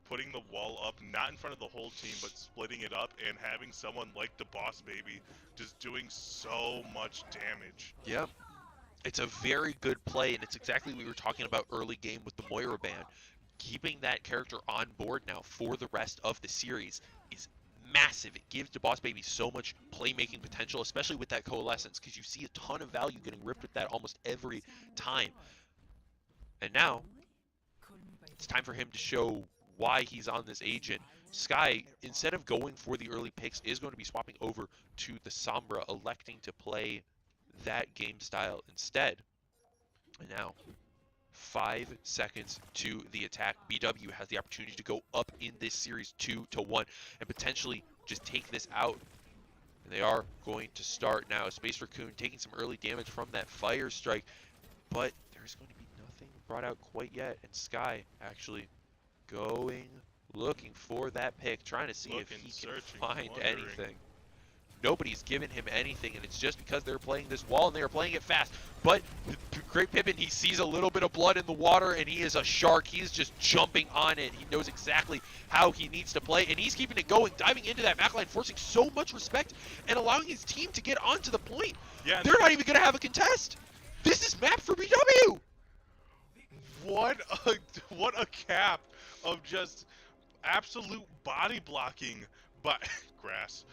putting the wall up, not in front of the whole team, but splitting it up and having someone like the Boss Baby just doing so much damage. Yep. It's a very good play, and it's exactly what we were talking about early game with the Moira ban. Keeping that character on board now for the rest of the series is massive. It gives the Boss Baby so much playmaking potential, especially with that Coalescence, because you see a ton of value getting ripped with that almost every time. And now, it's time for him to show why he's on this agent. Sky, instead of going for the early picks, is going to be swapping over to the Sombra, electing to play that game style instead. And now, 5 seconds to the attack. BW has the opportunity to go up in this series 2-1 and potentially just take this out. And they are going to start now. Space Raccoon taking some early damage from that fire strike, but there's going to be nothing brought out quite yet. And Sky actually looking for that pick, trying to see if he can find anything. Nobody's given him anything, and it's just because they're playing this wall and they are playing it fast. But Great Pippin, he sees a little bit of blood in the water, and he is a shark. He's just jumping on it. He knows exactly how he needs to play, and he's keeping it going, diving into that back line, forcing so much respect and allowing his team to get onto the point. Yeah, they're not even going to have a contest. This is map for BW. What a cap of just absolute body blocking by grass.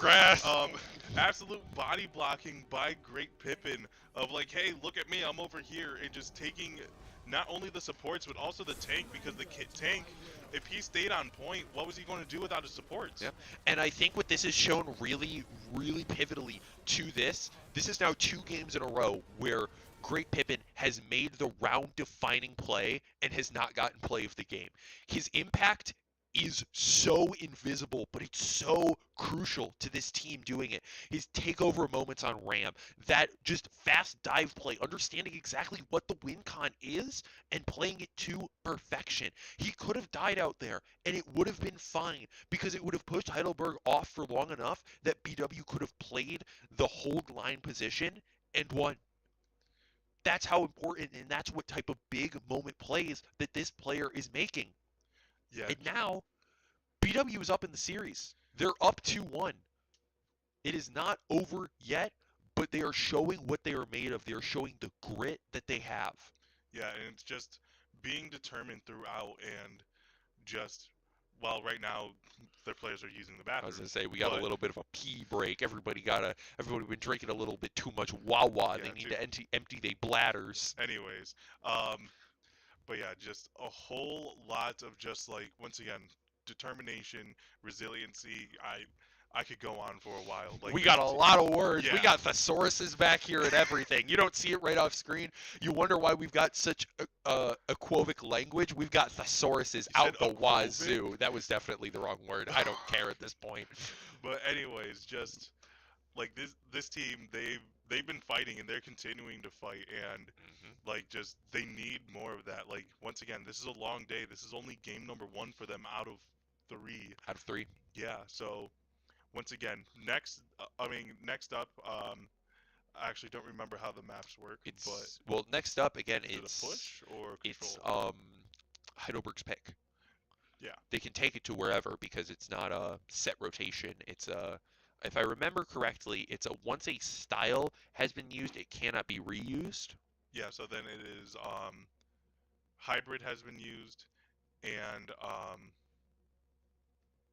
Absolute body blocking by Great Pippin of like, hey, look at me, I'm over here, and just taking not only the supports but also the tank, because the tank, if he stayed on point, what was he going to do without his supports? Yeah, and I think what this has shown really, really pivotally to this is now 2 games in a row where Great Pippin has made the round-defining play and has not gotten play of the game. His impact is so invisible, but it's so crucial to this team doing it. His takeover moments on Ram, that just fast dive play, understanding exactly what the win con is and playing it to perfection. He could have died out there and it would have been fine, because it would have pushed Heidelberg off for long enough that BW could have played the hold line position and won. That's how important, and that's what type of big moment plays that this player is making. Yeah. And now, BW is up in the series. They're up 2-1. It is not over yet, but they are showing what they are made of. They are showing the grit that they have. Yeah, and it's just being determined throughout, and just, well, right now their players are using the bathroom. I was gonna say, we got a little bit of a pee break. Everybody been drinking a little bit too much Wawa. Yeah, they need to empty their bladders. Anyways, but yeah, just a whole lot of just like, once again, determination, resiliency. I could go on for a while. Like, we got a lot of words. Yeah. We got thesauruses back here and everything. You don't see it right off screen. You wonder why we've got such equivoc language. We've got thesauruses out the wazoo. That was definitely the wrong word. I don't care at this point. But anyways, just like this team, they've been fighting and they're continuing to fight, and like, just they need more of that. Like, once again, this is a long day. This is only game number 1 for them out of 3. Out of 3. Yeah. So once again, next up, I actually don't remember how the maps work. Well, next up again, is it's it a push or control? It's Heidelberg's pick. Yeah. They can take it to wherever because it's not a set rotation. It's a, if I remember correctly, it's a once a style has been used, it cannot be reused. Yeah. So then it is hybrid has been used, and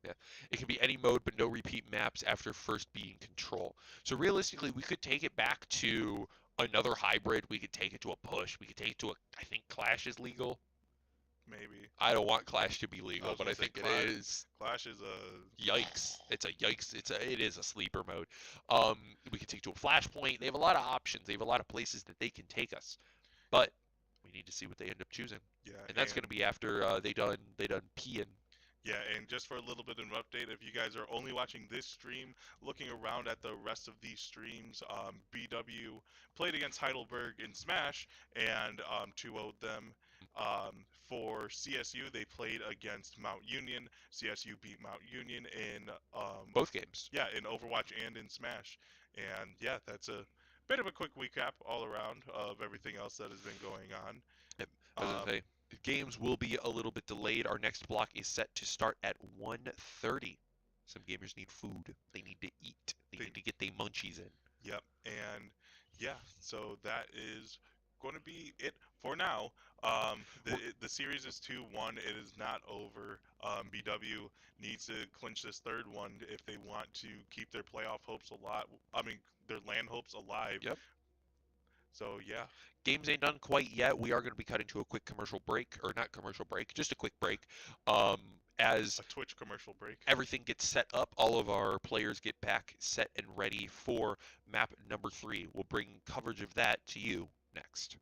yeah, it can be any mode but no repeat maps after first being control. So realistically, we could take it back to another hybrid. We could take it to a push. We could take it to I think Clash is legal. Maybe. I don't want Clash to be legal, but I think it is. Clash is a yikes. It's a yikes. It is a sleeper mode. We could take it to a Flashpoint. They have a lot of options. They have a lot of places that they can take us, but we need to see what they end up choosing. Yeah. And that's going to be after they done peeing. Yeah, and just for a little bit of an update, if you guys are only watching this stream, looking around at the rest of these streams, BW played against Heidelberg in Smash and 2-0'd them. For CSU, they played against Mount Union. CSU beat Mount Union in both games. Yeah, in Overwatch and in Smash. And yeah, that's a bit of a quick recap all around of everything else that has been going on. Yep. I was gonna say, games will be a little bit delayed. Our next block is set to start at 1:30. Some gamers need food. They need to eat. They need to get their munchies in. Yep. And yeah, so that is going to be it for now. The series is 2-1. It is not over. BW needs to clinch this third one if they want to keep their playoff hopes alive. I mean, their land hopes alive. Yep. So yeah. Games ain't done quite yet. We are going to be cutting to a quick commercial break, or not commercial break, just a quick break. As A Twitch commercial break. everything gets set up, all of our players get back set and ready for map number 3. We'll bring coverage of that to you next.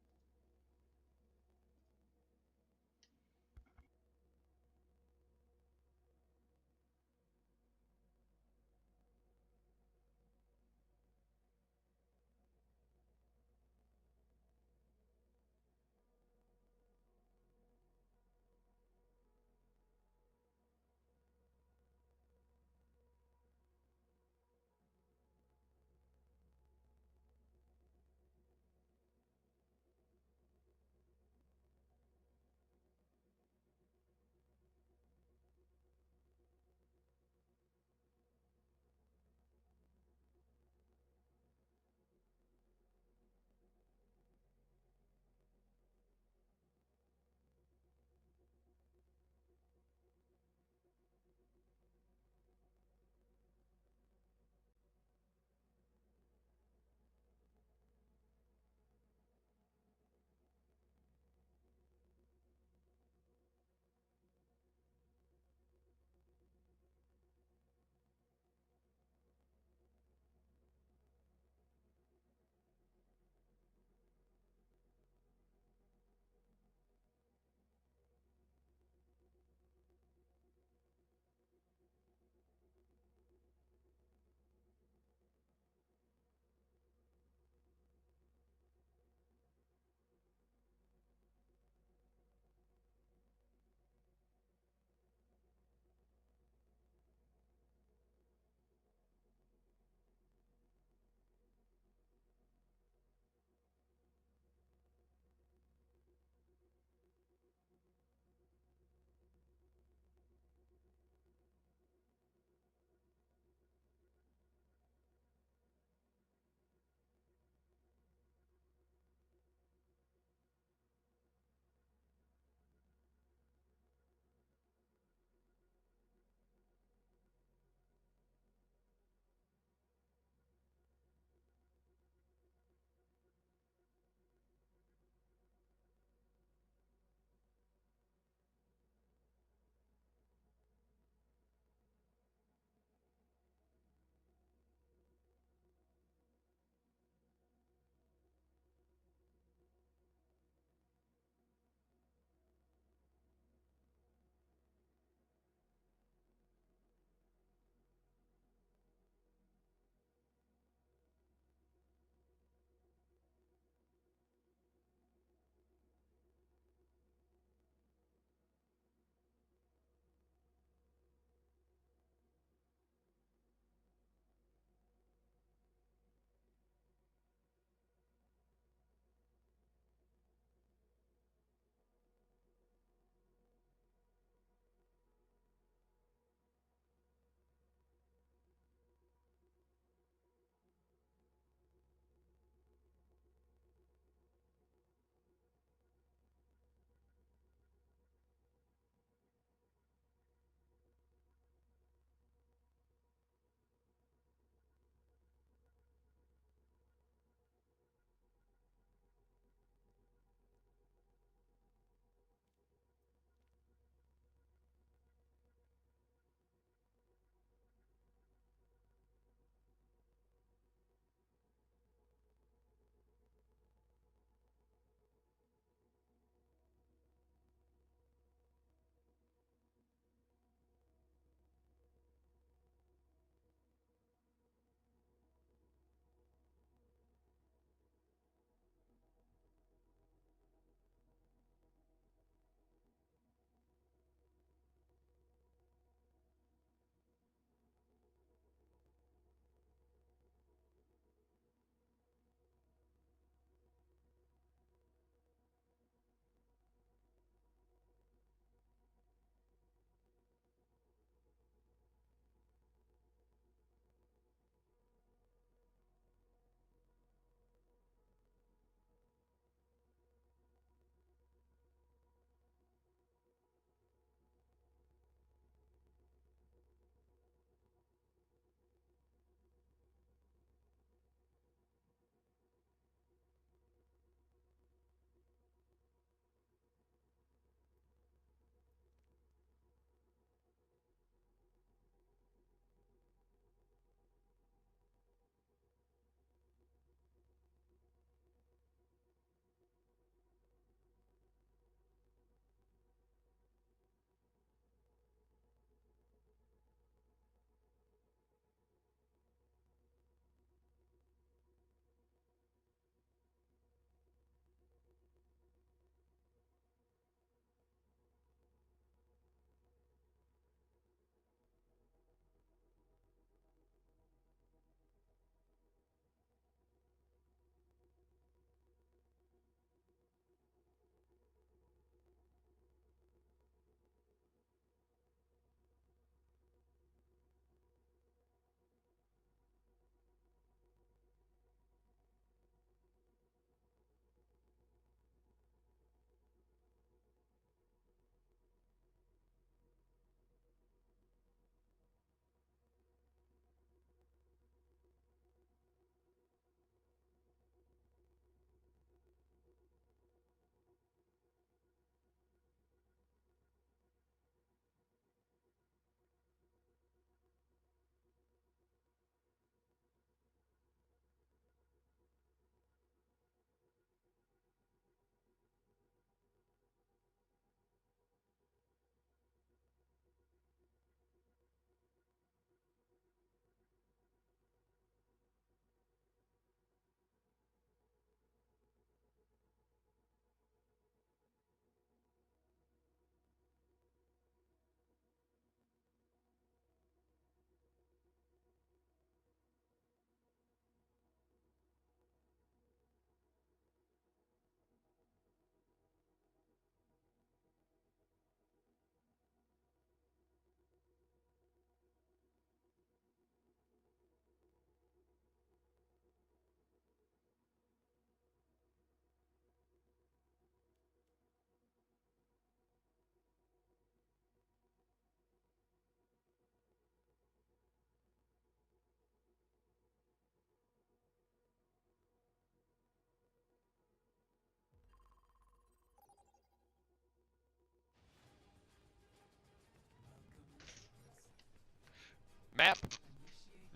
map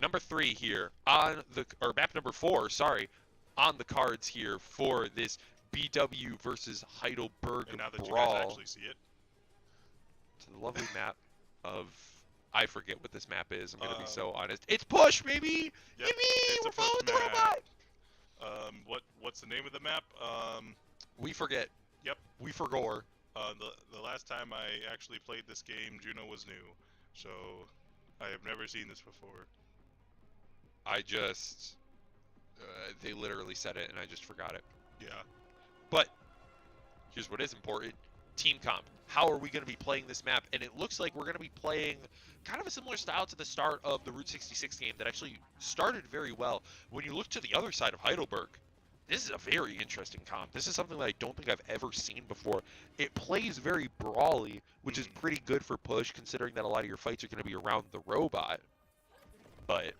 number 3 here on the, or map number 4, sorry, on the cards here for this BW versus Heidelberg And now that you guys brawl. actually see it, It's a lovely map of, I forget what this map is. I'm gonna be so Um, honest. It's push, baby. yep, Yippee! it's a We're following push the map. robot. What's the name of the map? We forget. Yep. We forgore. The last time I actually played this game, Juno was new, so I have never seen this before. I just, they literally said it and I just forgot it. Yeah. But here's what is important. Team comp. How are we going to be playing this map? And it looks like we're going to be playing kind of a similar style to the start of the Route 66 game that actually started very well. When you look to the other side of Heidelberg, this is a very interesting comp. This is something that I don't think I've ever seen before. It plays very brawly, which is pretty good for push, considering that a lot of your fights are going to be around the robot. But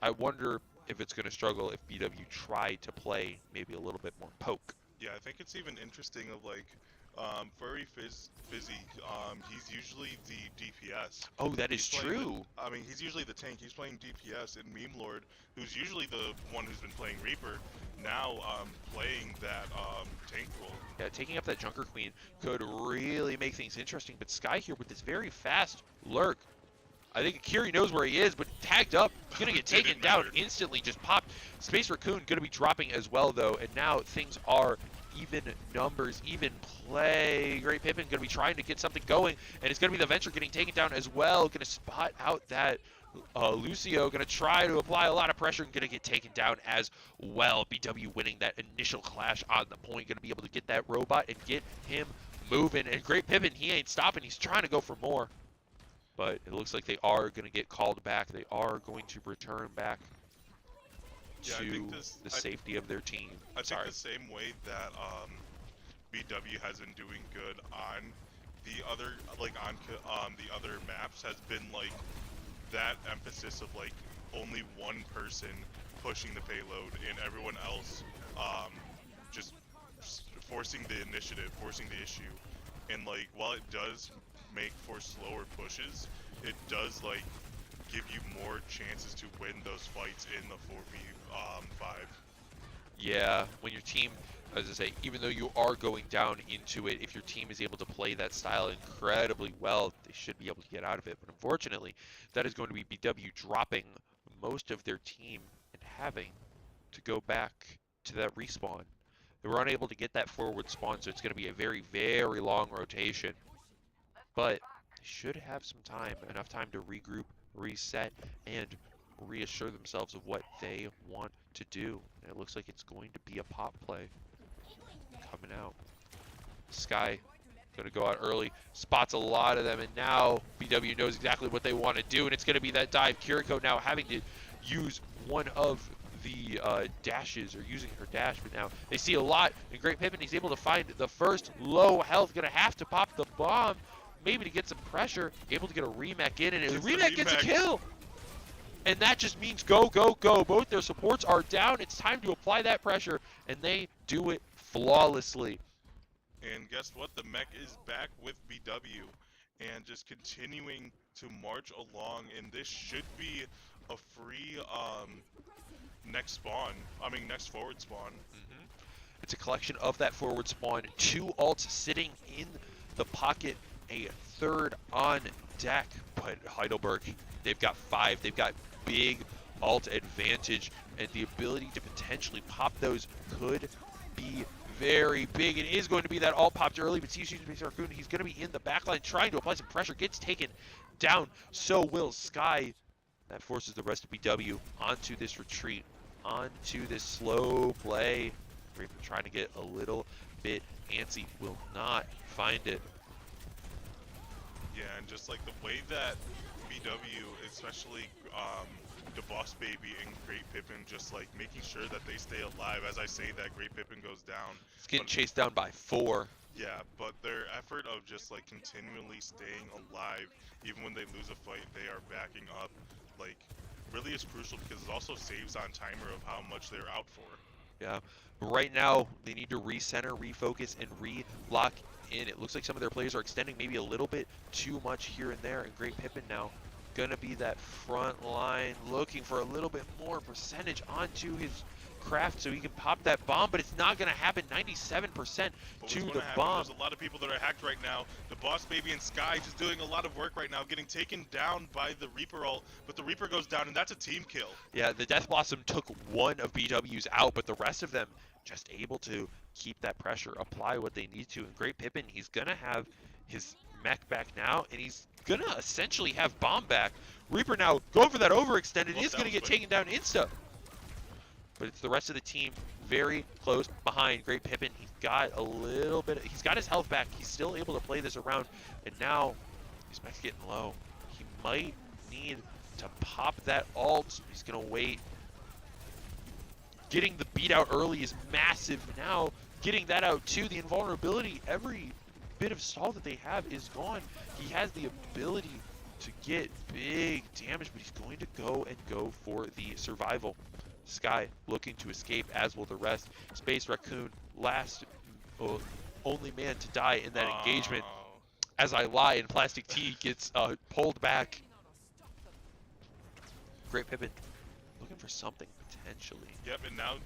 I wonder if it's going to struggle if BW try to play maybe a little bit more poke. Yeah, I think it's even interesting of like, Fizzy, he's usually the DPS. Oh, that is He's playing true. I mean, he's usually the tank. He's playing DPS, and Meme Lord, who's usually the one who's been playing Reaper, now playing that tank role. Yeah, taking up that Junker Queen could really make things interesting, but Sky here with this very fast lurk. I think Kiri knows where he is, but tagged up, gonna get taken Didn't down matter. instantly, just popped. Space Raccoon gonna be dropping as well though, and now things are even numbers, even play. Great Pippin gonna be trying to get something going, and it's gonna be the Venture getting taken down as well. Gonna spot out that Lucio, gonna try to apply a lot of pressure and gonna get taken down as well. BW winning that initial clash on the point, gonna be able to get that robot and get him moving. And Great Pippin, he ain't stopping, he's trying to go for more. But it looks like they are going to get called back. They are going to return back Yeah, to the safety of their team. I think Sorry. the same way that BW has been doing good on the other the other maps has been like that emphasis of like only one person pushing the payload and everyone else just forcing the initiative, forcing the issue. And like while it does make for slower pushes, it does like give you more chances to win those fights in the 4v5. Yeah, when your team, as I say, even though you are going down into it, if your team is able to play that style incredibly well, they should be able to get out of it. But unfortunately, that is going to be BW dropping most of their team and having to go back to that respawn. They were unable to get that forward spawn, so it's going to be a very, very long rotation. But they should have some time, enough time to regroup, reset, and reassure themselves of what they want to do. And it looks like it's going to be a pop play coming out. Sky going to go out early, spots a lot of them, and now BW knows exactly what they want to do, and it's going to be that dive. Kiriko now having to use one of the dashes, or using her dash, but now they see a lot, and Great Pippin, he's able to find the first low health, going to have to pop the bomb, maybe to get some pressure, able to get a remake in, and the remake gets a kill! And that just means go, go, go. Both their supports are down. It's time to apply that pressure, and they do it flawlessly. And guess what? The mech is back with BW and just continuing to march along, and this should be a free next forward spawn. It's a collection of that forward spawn. 2 ults sitting in the pocket, a third on deck. But Heidelberg, they've got 5. They've got big ult advantage, and the ability to potentially pop those could be very big. It is going to be that ult popped early, but CSU and HU, he's going to be in the backline trying to apply some pressure, gets taken down. So will Sky. That forces the rest of BW onto this retreat, onto this slow play. Reaper trying to get a little bit antsy, will not find it. Yeah, and just like the way that BW, especially the Boss Baby and Great Pippin, just like making sure that they stay alive. As I say that, Great Pippin goes down. It's getting chased down by 4. Yeah, but their effort of just like continually staying alive, even when they lose a fight, they are backing up, like, really is crucial because it also saves on timer of how much they're out for. Yeah, but right now they need to recenter, refocus, and re-lock in. It looks like some of their players are extending maybe a little bit too much here and there, and Great Pippin now gonna be that front line looking for a little bit more percentage onto his craft so he can pop that bomb, but it's not gonna happen. 97% But to what's the going to happen, bomb. there's a lot of people that are hacked right now. The Boss Baby and Sky just doing a lot of work right now, getting taken down by the Reaper ult, but the Reaper goes down, and that's a team kill. Yeah, the Death Blossom took one of BW's out, but the rest of them just able to keep that pressure, apply what they need to. And Great Pippin, he's gonna have his mech back now, and he's gonna essentially have bomb back. Reaper now going for that overextended. Well, He's that gonna was get quick. taken down insta. But it's the rest of the team very close behind Great Pippin. He's got a little bit, he's got his health back. He's still able to play this around, and now his mech's getting low. He might need to pop that ult. He's gonna wait. Getting the beat out early is massive. Now getting that out too, the invulnerability, every bit of stall that they have is gone. He has the ability to get big damage, but he's going to go for the survival. Sky looking to escape, as will the rest. Space Raccoon, last only man to die in that engagement. Oh. As I lie, and Plastic T gets pulled back. Great Pippin looking for something potentially. Yep, and now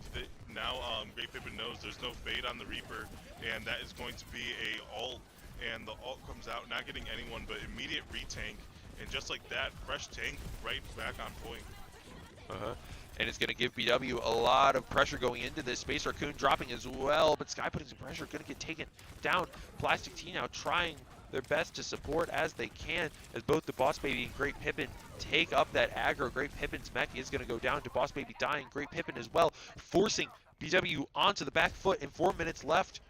Great Pippin knows there's no fade on the Reaper, and that is going to be a ult, and the ult comes out, not getting anyone, but immediate retank, and just like that, fresh tank right back on point. And it's going to give BW a lot of pressure going into this. Space Raccoon dropping as well, but Sky putting some pressure, going to get taken down. Plastic T now trying their best to support as they can, as both the Boss Baby and Great Pippin take up that aggro. Great Pippin's mech is going to go down to Boss Baby dying. Great Pippin as well, forcing BW onto the back foot, and 4 minutes left.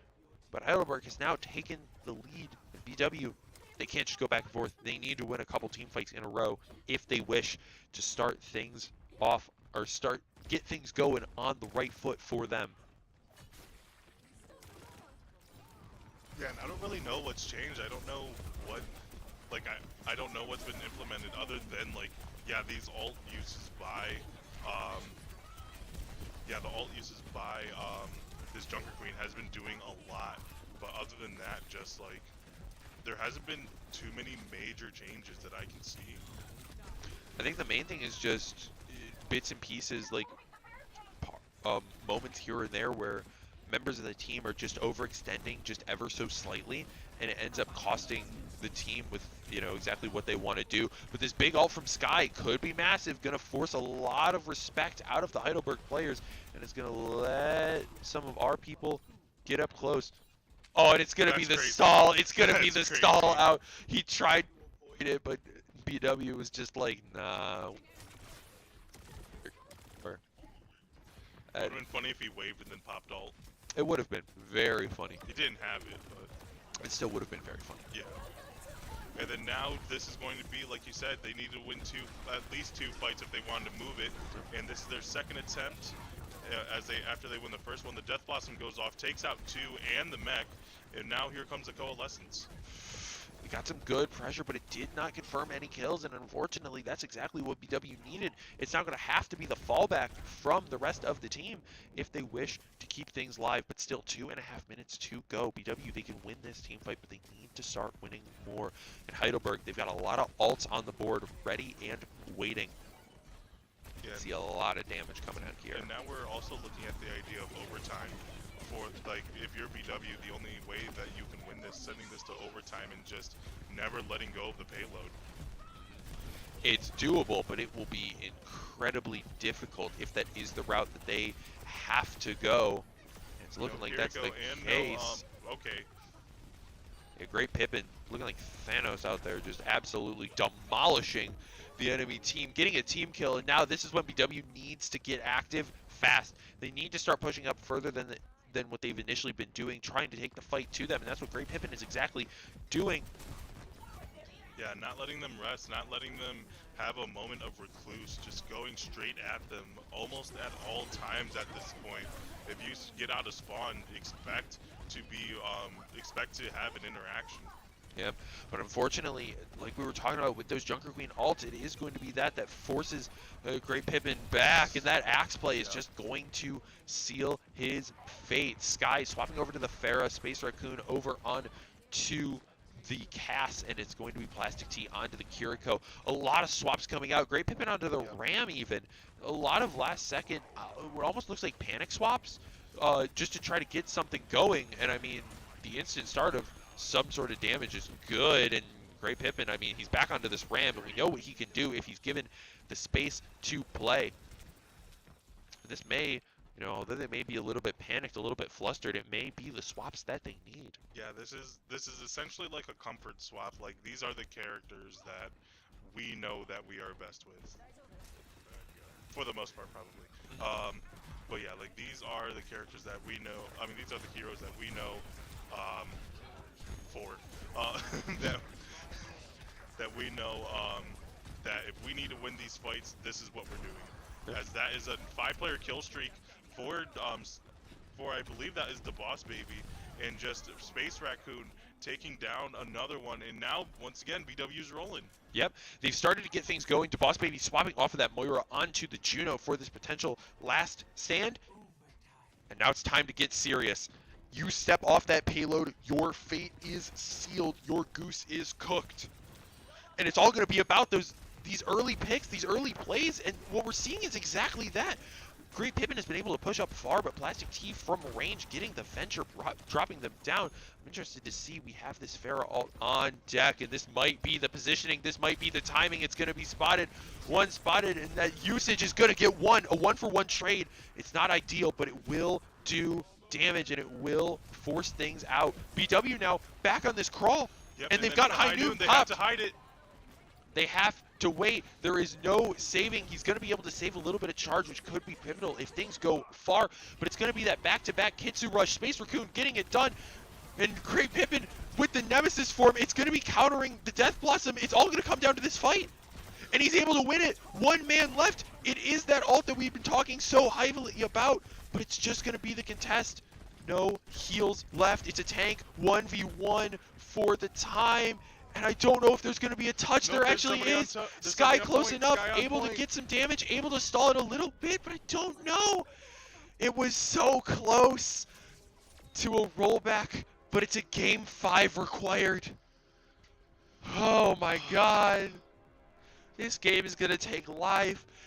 But Heidelberg has now taken the lead, and BW, they can't just go back and forth. They need to win a couple team fights in a row if they wish to start things off, or get things going on the right foot for them. Yeah, and I don't really know what's changed. I don't know what, like, I don't know what's been implemented other than, like, yeah, these alt uses by, this Junker Queen has been doing a lot, but other than that, just, like, there hasn't been too many major changes that I can see. I think the main thing is just bits and pieces, like moments here and there where members of the team are just overextending just ever so slightly, and it ends up costing the team with, you know, exactly what they want to do. But this big ult from Sky could be massive, going to force a lot of respect out of the Heidelberg players, and it's going to let some of our people get up close. Oh, and it's going to be the crazy. stall. It's going to be the That's stall crazy. out. He tried to avoid it, but BW was just like, nah. It would have been funny if he waved and then popped ult. It would have been very funny. He didn't have it, but It still would have been very funny. yeah. And then now this is going to be, like you said, they need to win at least two fights if they wanted to move it. And this is their second attempt. After they win the first one, the Death Blossom goes off, takes out 2 and the mech, and now here comes the Coalescence. We got some good pressure, but it did not confirm any kills, and unfortunately, that's exactly what BW needed. It's now going to have to be the fallback from the rest of the team if they wish to keep things live, but still 2.5 minutes to go. BW, they can win this team fight, but they need to start winning more. And Heidelberg, they've got a lot of ults on the board, ready and waiting. Yeah. See a lot of damage coming out here. And now we're also looking at the idea of overtime. For, like, if you're BW, the only way that you can win this, sending this to overtime and just never letting go of the payload. It's doable, but it will be incredibly difficult if that is the route that they have to go. It's looking like that's the case. Okay. A Great Pippin, looking like Thanos out there, just absolutely demolishing the enemy team, getting a team kill, and now this is when BW needs to get active fast. They need to start pushing up further than what they've initially been doing, trying to take the fight to them, and that's what Great Pippin is exactly doing. Yeah, not letting them rest, not letting them have a moment of recluse, just going straight at them almost at all times at this point. If you get out of spawn, expect to have an interaction. Yeah, but unfortunately, like we were talking about with those Junker Queen ults, it is going to be that forces Great Pippin back, and that axe play is just going to seal his fate. Sky swapping over to the Pharah, Space Raccoon over on to the Cass, and it's going to be Plastic T onto the Kiriko. A lot of swaps coming out. Great Pippin onto the Ram even. A lot of last second, it almost looks like panic swaps, just to try to get something going. And I mean, the instant start of some sort of damage is good. And Great Pippin, I mean, he's back onto this Ram, and we know what he can do if he's given the space to play. This may, you know, although they may be a little bit panicked, a little bit flustered, it may be the swaps that they need. Yeah, this is essentially like a comfort swap. Like, these are the characters that we know that we are best with, for the most part, probably. But yeah, like, these are the characters that we know. I mean, these are the heroes that we know. For that that we know that if we need to win these fights, this is what we're doing. As that is a 5-player kill streak for I believe that is the Boss Baby, and just Space Raccoon taking down another one, and now once again BW's rolling. Yep, they've started to get things going. The Boss Baby swapping off of that Moira onto the Juno for this potential last stand, and now it's time to get serious. You step off that payload, your fate is sealed, your goose is cooked. And it's all going to be about these early picks, these early plays, and what we're seeing is exactly that. Great Pippin has been able to push up far, but Plastic T from range getting the Venture, dropping them down. I'm interested to see, we have this Pharah ult on deck, and this might be the positioning, this might be the timing. It's going to be spotted, one spotted, and that usage is going to get a 1-for-1 trade. It's not ideal, but it will do damage, and it will force things out. BW now back on this crawl, Yep, and they've got High Noon They popped. have to hide it. They have to wait. There is no saving. He's going to be able to save a little bit of charge, which could be pivotal if things go far. But it's going to be that back-to-back Kitsu Rush. Space Raccoon getting it done. And Great Pippin with the Nemesis form. It's going to be countering the Death Blossom. It's all going to come down to this fight. And he's able to win it. One man left. It is that ult that we've been talking so highly about. But it's just going to be the contest. No heals left. It's a tank 1v1 for the time. And I don't know if there's going to be a touch. There actually is. Sky close enough, able to get some damage, able to stall it a little bit, but I don't know. It was so close to a rollback, but it's a game 5 required. Oh my god. This game is going to take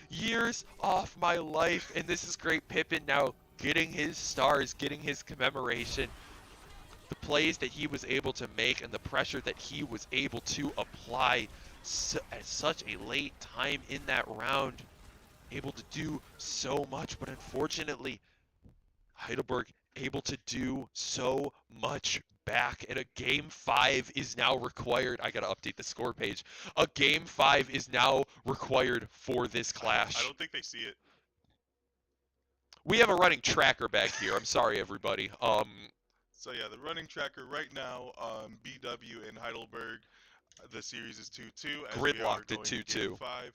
years off my life, and this is Great Pippin now getting his stars, getting his commemoration. The plays that he was able to make and the pressure that he was able to apply at such a late time in that round, able to do so much, but unfortunately Heidelberg able to do so much back, and a game 5 is now required. I gotta update the score page. A game 5 is now required for this clash. I don't think they see it. We have a running tracker back here. I'm sorry, everybody. So yeah, the running tracker right now, BW and Heidelberg, the series is 2-2. Gridlocked at 2-2. 5.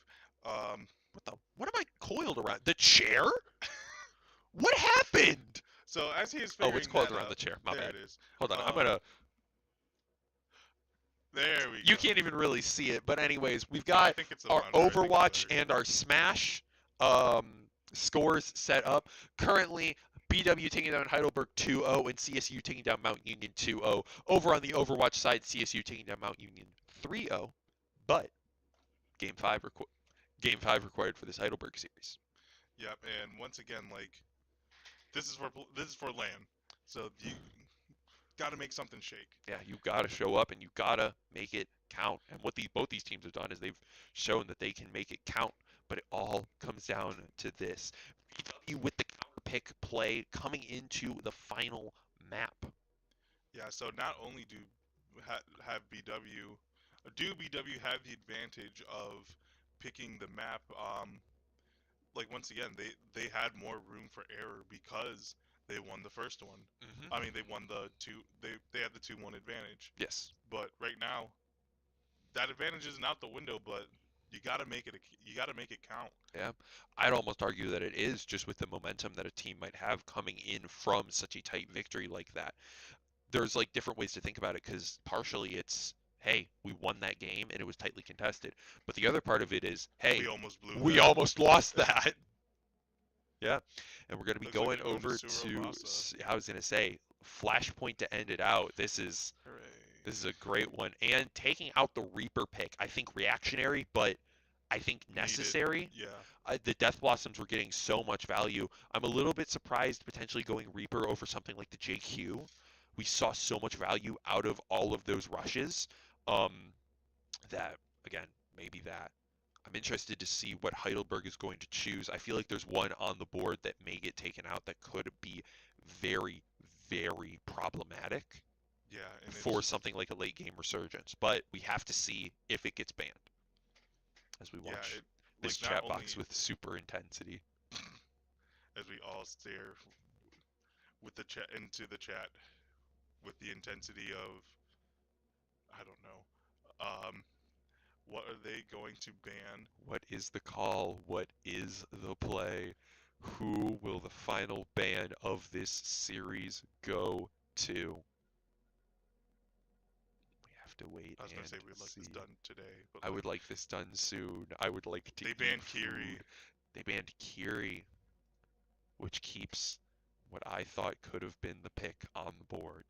What am I coiled around? The chair? What happened? So as he is figuring Oh, it's coiled that around out, the chair. My there bad. it is. Hold on, I'm gonna. There we go. You can't even really see it, but anyways, we've I got think it's the our monitor. I think it's Overwatch better. and our Smash scores set up. Currently, BW taking down Heidelberg 2-0 and CSU taking down Mount Union 2-0. Over on the Overwatch side, CSU taking down Mount Union 3-0. But game 5 required for this Heidelberg series. Yep, and once again, like, this is for LAN. So you got to make something shake. Yeah, you got to show up and you got to make it count. And what both these teams have done is they've shown that they can make it count. But it all comes down to this. BW with the counter pick play coming into the final map. Yeah, so not only do BW have the advantage of picking the map, like, once again, they had more room for error because they won the first one. Mm-hmm. I mean, they won they had the 2-1 advantage. Yes. But right now, that advantage isn't out the window, but you got to make it count. Yeah. I'd almost argue that it is, just with the momentum that a team might have coming in from such a tight victory like that. There's like different ways to think about it, because partially it's, hey, we won that game and it was tightly contested. But the other part of it is, hey, we almost lost that. Yeah. And we're going to be Looks like going we're going over to to, Surabasa. I was going to say, Flashpoint to end it out. This is, Hooray. This is a great one. And taking out the Reaper pick, I think reactionary, but I think Needed. necessary. Yeah. The Death Blossoms were getting so much value. I'm a little bit surprised potentially going Reaper over something like the JQ. We saw so much value out of all of those rushes. Um, that, again, maybe that. I'm interested to see what Heidelberg is going to choose. I feel like there's one on the board that may get taken out that could be very, very problematic Yeah. And for it's something like a late game resurgence. But we have to see if it gets banned as we yeah. watch It this like not chat box only with super intensity. as we all stare with the chat into the chat with the intensity of I don't know. What are they going to ban? What is the call? What is the play? Who will the final ban of this series go to? We have to wait I was gonna and say we'd like see. this done today, but I would like this done soon. I would like to they eat banned food. Kiri. They banned Kiri, which keeps what I thought could have been the pick on the board.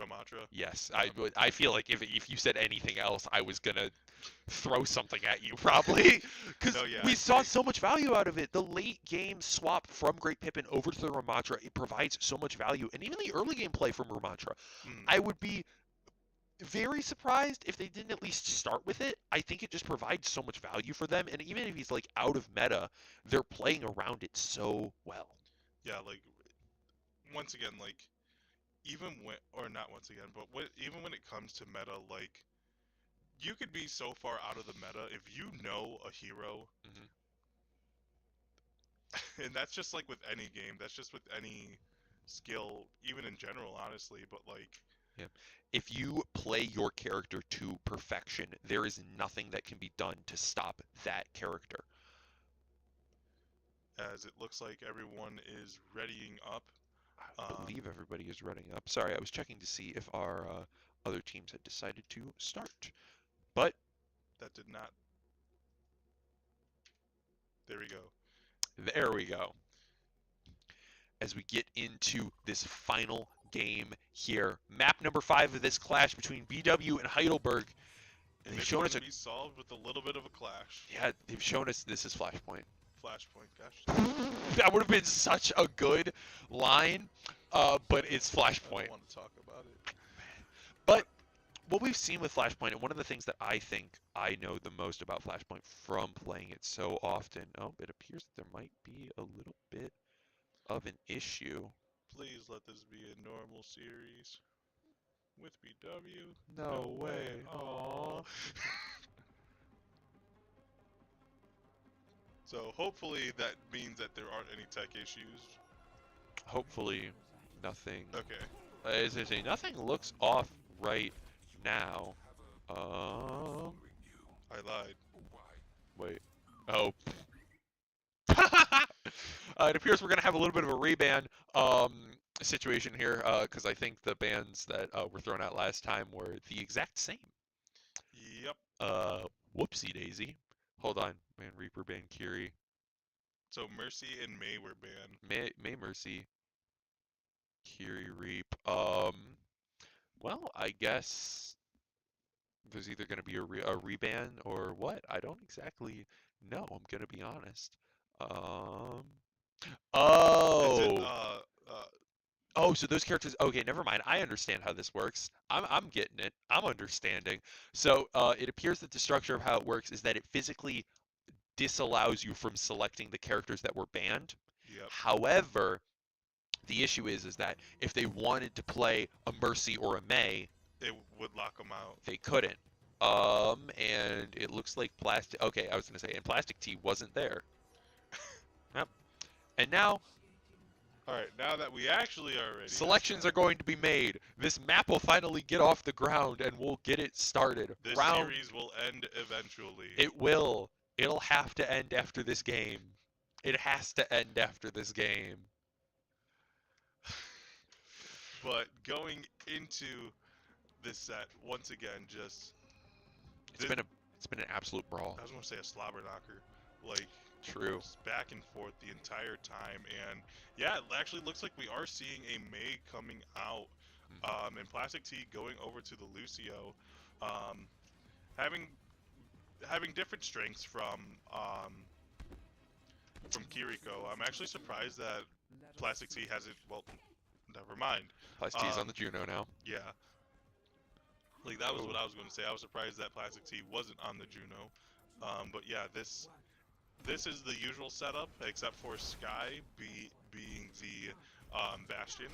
Ramatra. Yes, I feel like if you said anything else, I was gonna throw something at you probably, because No, yeah, we I saw think- so much value out of it. The late game swap from Great Pippin over to the Ramatra, it provides so much value, and even the early game play from Ramatra. I would be very surprised if they didn't at least start with it. I think it just provides so much value for them, and even if he's like out of meta, they're playing around it so well. Yeah, like once again, like even when or not once again, but even when it comes to meta, like you could be so far out of the meta if you know a hero, Mhm. and that's just like with any game. That's just with any skill, even in general, honestly. But like, Yeah. If you play your character to perfection, there is nothing that can be done to stop that character. as it looks like everyone is readying up. I believe everybody is running up. Sorry, I was checking to see if our other teams had decided to start. But That did not. There we go. there we go. As we get into this final game here. Map number 5 of this clash between BW and Heidelberg. And They've it's shown going us to be solved with a little bit of a clash. yeah, they've shown us this is Flashpoint. Flashpoint, gosh. That would have been such a good line, but it's I Flashpoint. don't want to talk about it. But what we've seen with Flashpoint, and one of the things that I think I know the most about Flashpoint from playing it so often, it appears that there might be a little bit of an issue. Please let this be a normal series with BW. No way. Aww. So hopefully that means that there aren't any tech issues. Hopefully, nothing. Okay. As I say, nothing looks off right now. I lied. Wait. Oh. It appears we're going to have a little bit of a reban situation here, because I think the bans that were thrown out last time were the exact same. Yep. Whoopsie daisy. Hold on. Man, Reaper ban Kiri. So Mercy and May were banned. May Mercy. Kiri Reap. Well, I guess there's either going to be a reban or what? I don't exactly know. I'm going to be honest. Is it, Oh. Oh, so those characters. Okay, never mind. I understand how this works. I'm getting it. I'm understanding. So it appears that the structure of how it works is that it physically disallows you from selecting the characters that were banned. Yep. However, the issue is that if they wanted to play a Mercy or a May, It would lock them out. they couldn't. And it looks like Plastic. Okay, I was gonna say, and Plastic T wasn't there. Yep. And now All right, now that we actually are ready. selections are going to be made. This map will finally get off the ground, and we'll get it started. This Round. series will end eventually. It will. It'll have to end after this game. It has to end after this game. But going into this set, once again, just It's been an absolute brawl. I was gonna say a slobber knocker. Like True. just back and forth the entire time, and yeah, it actually looks like we are seeing a May coming out. And Plastic T going over to the Lucio, um, having different strengths from Kiriko. I'm actually surprised that Plastic T hasn't. Well, never mind. Plus T's on the Juno now. Yeah, like that was what I was going to say. I was surprised that Plastic T wasn't on the Juno. But yeah, this is the usual setup, except for Sky being the Bastion.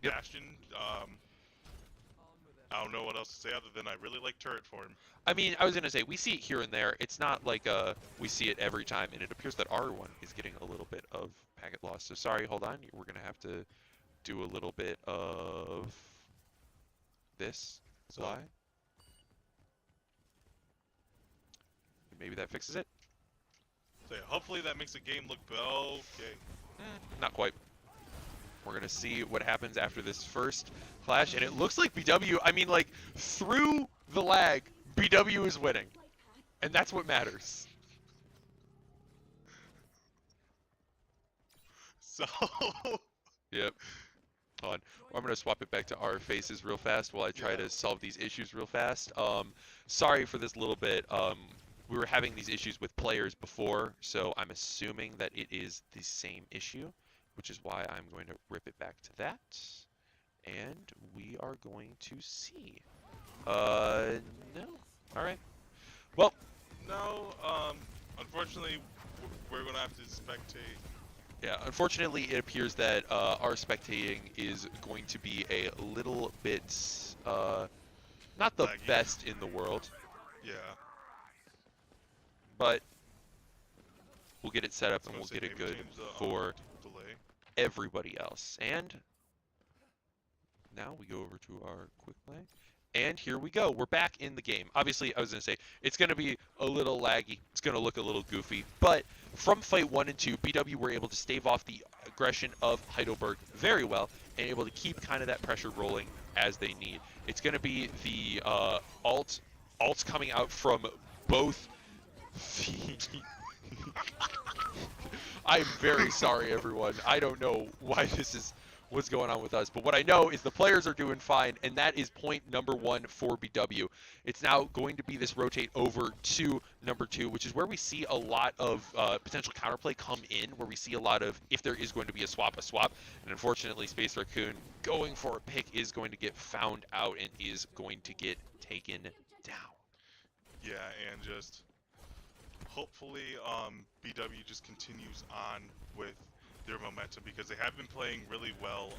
Yep. Bastion. I don't know what else to say other than I really like turret form. I mean, I was gonna say we see it here and there. It's not like we see it every time, and it appears that R1 is getting a little bit of packet loss. So sorry, hold on. We're gonna have to do a little bit of this. Fly. Maybe that fixes it. So yeah, hopefully that makes the game look okay. Not quite. We're gonna see what happens after this first clash, and it looks like BW. I mean, like through the lag, BW is winning, and that's what matters. So Yep. Hold on. I'm gonna swap it back to our faces real fast while I try to solve these issues real fast. Sorry for this little bit. We were having these issues with players before, so I'm assuming that it is the same issue, which is why I'm going to rip it back to that. And we are going to see. No. All right. Well, no, unfortunately, we're gonna have to spectate. yeah, unfortunately, it appears that our spectating is going to be a little bit, not the Laggy. best in the world, Yeah. but we'll get it set up I and was we'll gonna get say it maybe good change the, for delay. everybody else. And now we go over to our quick play. And here we go. We're back in the game. Obviously, I was going to say, it's going to be a little laggy. It's going to look a little goofy. But from Fight 1 and 2, BW were able to stave off the aggression of Heidelberg very well and able to keep kind of that pressure rolling as they need. It's going to be the alts coming out from both the... I'm very sorry, everyone. I don't know why this is what's going on with us, but what I know is the players are doing fine, and that is point number 1 for BW. It's now going to be this rotate over to number 2, which is where we see a lot of potential counterplay come in, where we see a lot of, if there is going to be a swap, and unfortunately Space Raccoon going for a pick is going to get found out and is going to get taken down. Yeah, and just hopefully BW just continues on with their momentum because they have been playing really well.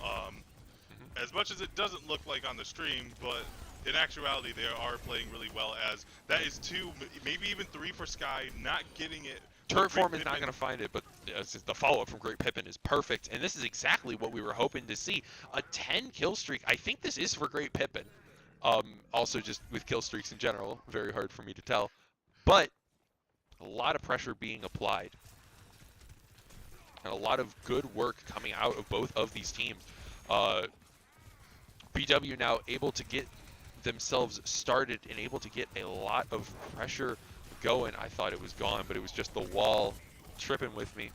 As much as it doesn't look like on the stream, but in actuality they are playing really well, as that is 2, maybe even 3 for Sky, not getting it. Turret form is not going to find it, but the follow-up from Great Pippin is perfect, and this is exactly what we were hoping to see. A 10 kill streak. I think this is for Great Pippin. Also, just with kill streaks in general, very hard for me to tell. But a lot of pressure being applied. And a lot of good work coming out of both of these teams. BW now able to get themselves started and able to get a lot of pressure going. I thought it was gone, but it was just the wall tripping with me.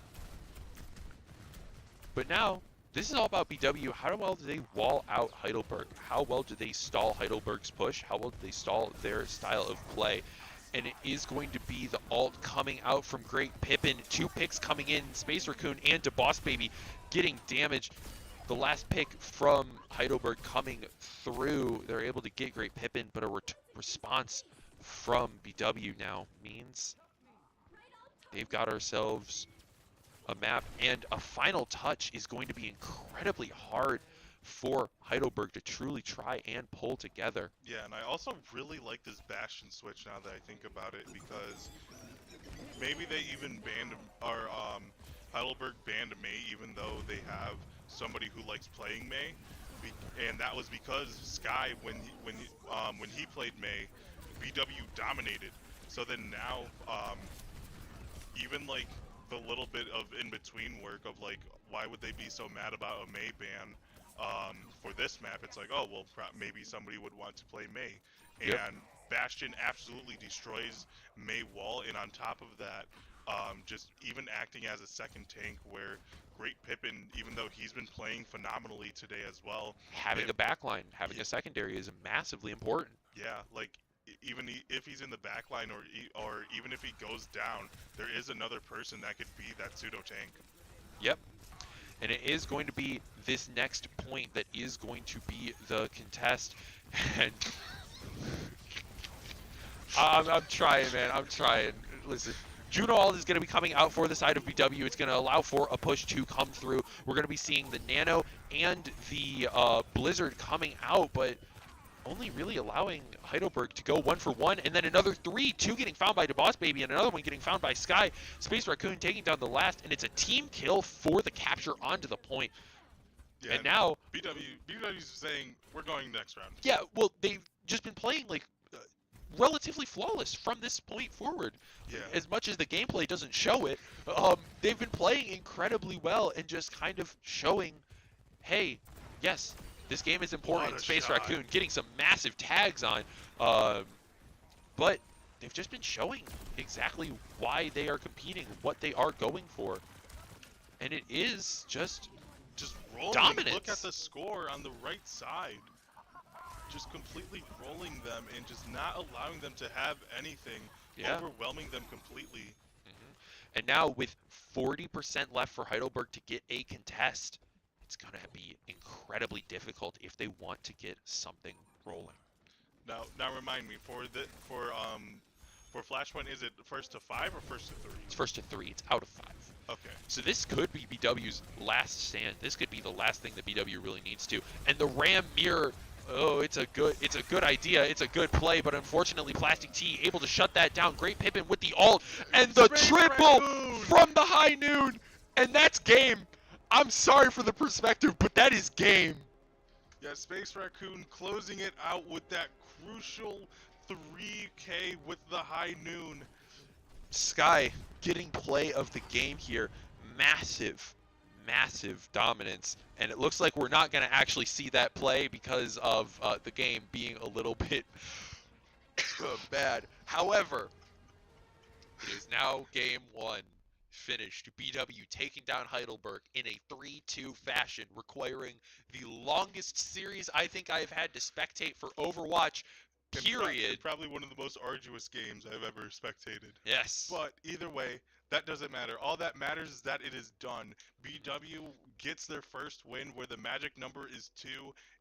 But now, this is all about BW. How well do they wall out Heidelberg? How well do they stall Heidelberg's push? How well do they stall their style of play? And it is going to be the ult coming out from Great Pippin. 2 picks coming in, Space Raccoon and DeBoss Baby getting damaged. The last pick from Heidelberg coming through. They're able to get Great Pippin, but a response from BW now means they've got ourselves a map, and a final touch is going to be incredibly hard for Heidelberg to truly try and pull together. Yeah, and I also really like this Bastion switch now that I think about it, because maybe they even banned, or Heidelberg banned Mei even though they have somebody who likes playing Mei, and that was because Sky, when he played Mei, BW dominated. So then now, even like the little bit of in-between work of like, why would they be so mad about a Mei ban for this map? It's like, oh, well, maybe somebody would want to play Mei. And Yep. Bastion absolutely destroys Mei wall, and on top of that, just even acting as a second tank where Great Pippin, even though he's been playing phenomenally today as well, Having if, a backline, having a secondary is massively important. yeah, like even if he's in the back line or even if he goes down, there is another person that could be that pseudo tank. Yep. And it is going to be this next point that is going to be the contest. And I'm trying, man. I'm trying. Listen, Juno Alt is going to be coming out for the side of BW. It's going to allow for a push to come through. We're going to be seeing the Nano and the Blizzard coming out, but only really allowing Heidelberg to go 1-for-1, and then another 3, 2 getting found by DeBoss Baby, and another one getting found by Sky. Space Raccoon taking down the last, and it's a team kill for the capture onto the point. Yeah, and now BW's saying we're going next round. Yeah, well, they've just been playing like relatively flawless from this point forward. Yeah. As much as the gameplay doesn't show it, they've been playing incredibly well and just kind of showing, hey, yes, this game is important. Space shot. Raccoon getting some massive tags on, but they've just been showing exactly why they are competing, what they are going for, and it is just rolling. dominance. Look at the score on the right side. Just completely rolling them and just not allowing them to have anything, overwhelming them completely. And now with 40% left for Heidelberg to get a contest, it's going to be incredibly difficult if they want to get something rolling. Now remind me, for Flashpoint, is it first to 5 or first to 3? It's first to 3. It's out of 5. Okay. So this could be BW's last stand. This could be the last thing that BW really needs to. And the Ram mirror, it's a good idea. It's a good play, but unfortunately Plastic T able to shut that down. Great Pippin with the ult and the triple from the high noon. And that's game. I'm sorry for the perspective, but that is game. Yeah, Space Raccoon closing it out with that crucial 3K with the high noon. Sky getting play of the game here. Massive dominance, and it looks like we're not going to actually see that play because of the game being a little bit bad. However, it is now game 1 finished. BW taking down Heidelberg in a 3-2 fashion, requiring the longest series I think I've had to spectate for Overwatch, period. Probably one of the most arduous games I've ever spectated. Yes. But either way, that doesn't matter. All that matters is that it is done. BW gets their first win where the magic number is 2,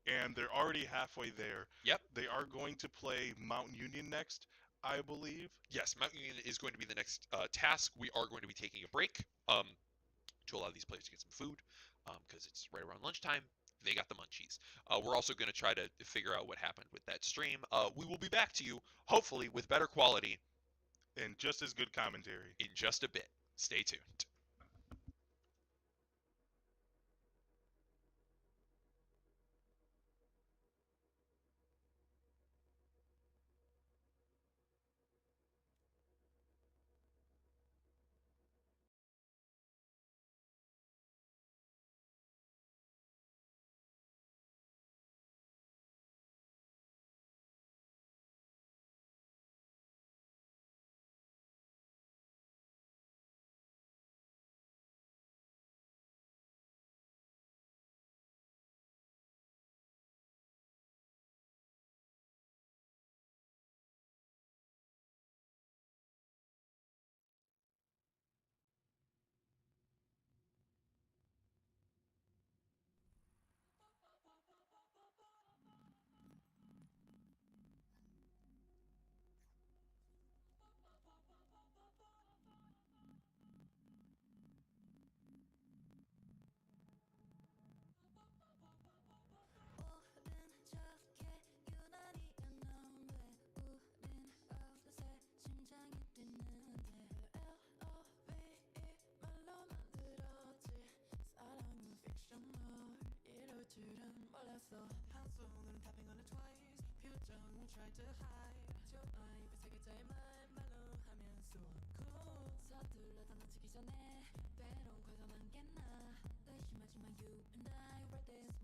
and they're already halfway there. Yep. They are going to play Mountain Union next, I believe. Yes, Mountain Union is going to be the next task. We are going to be taking a break to allow these players to get some food because it's right around lunchtime. They got the munchies. We're also going to try to figure out what happened with that stream. We will be back to you, hopefully, with better quality. And just as good commentary. In just a bit. Stay tuned. 줄은 몰랐어 한 손으로 tapping on it twice 표정을 try to hide 좋아요 그 세 글자의 말 말로 하면 so cool 서둘러 다 놓치기 전에 때론 과감한 게 나 의심하지마 you and I write this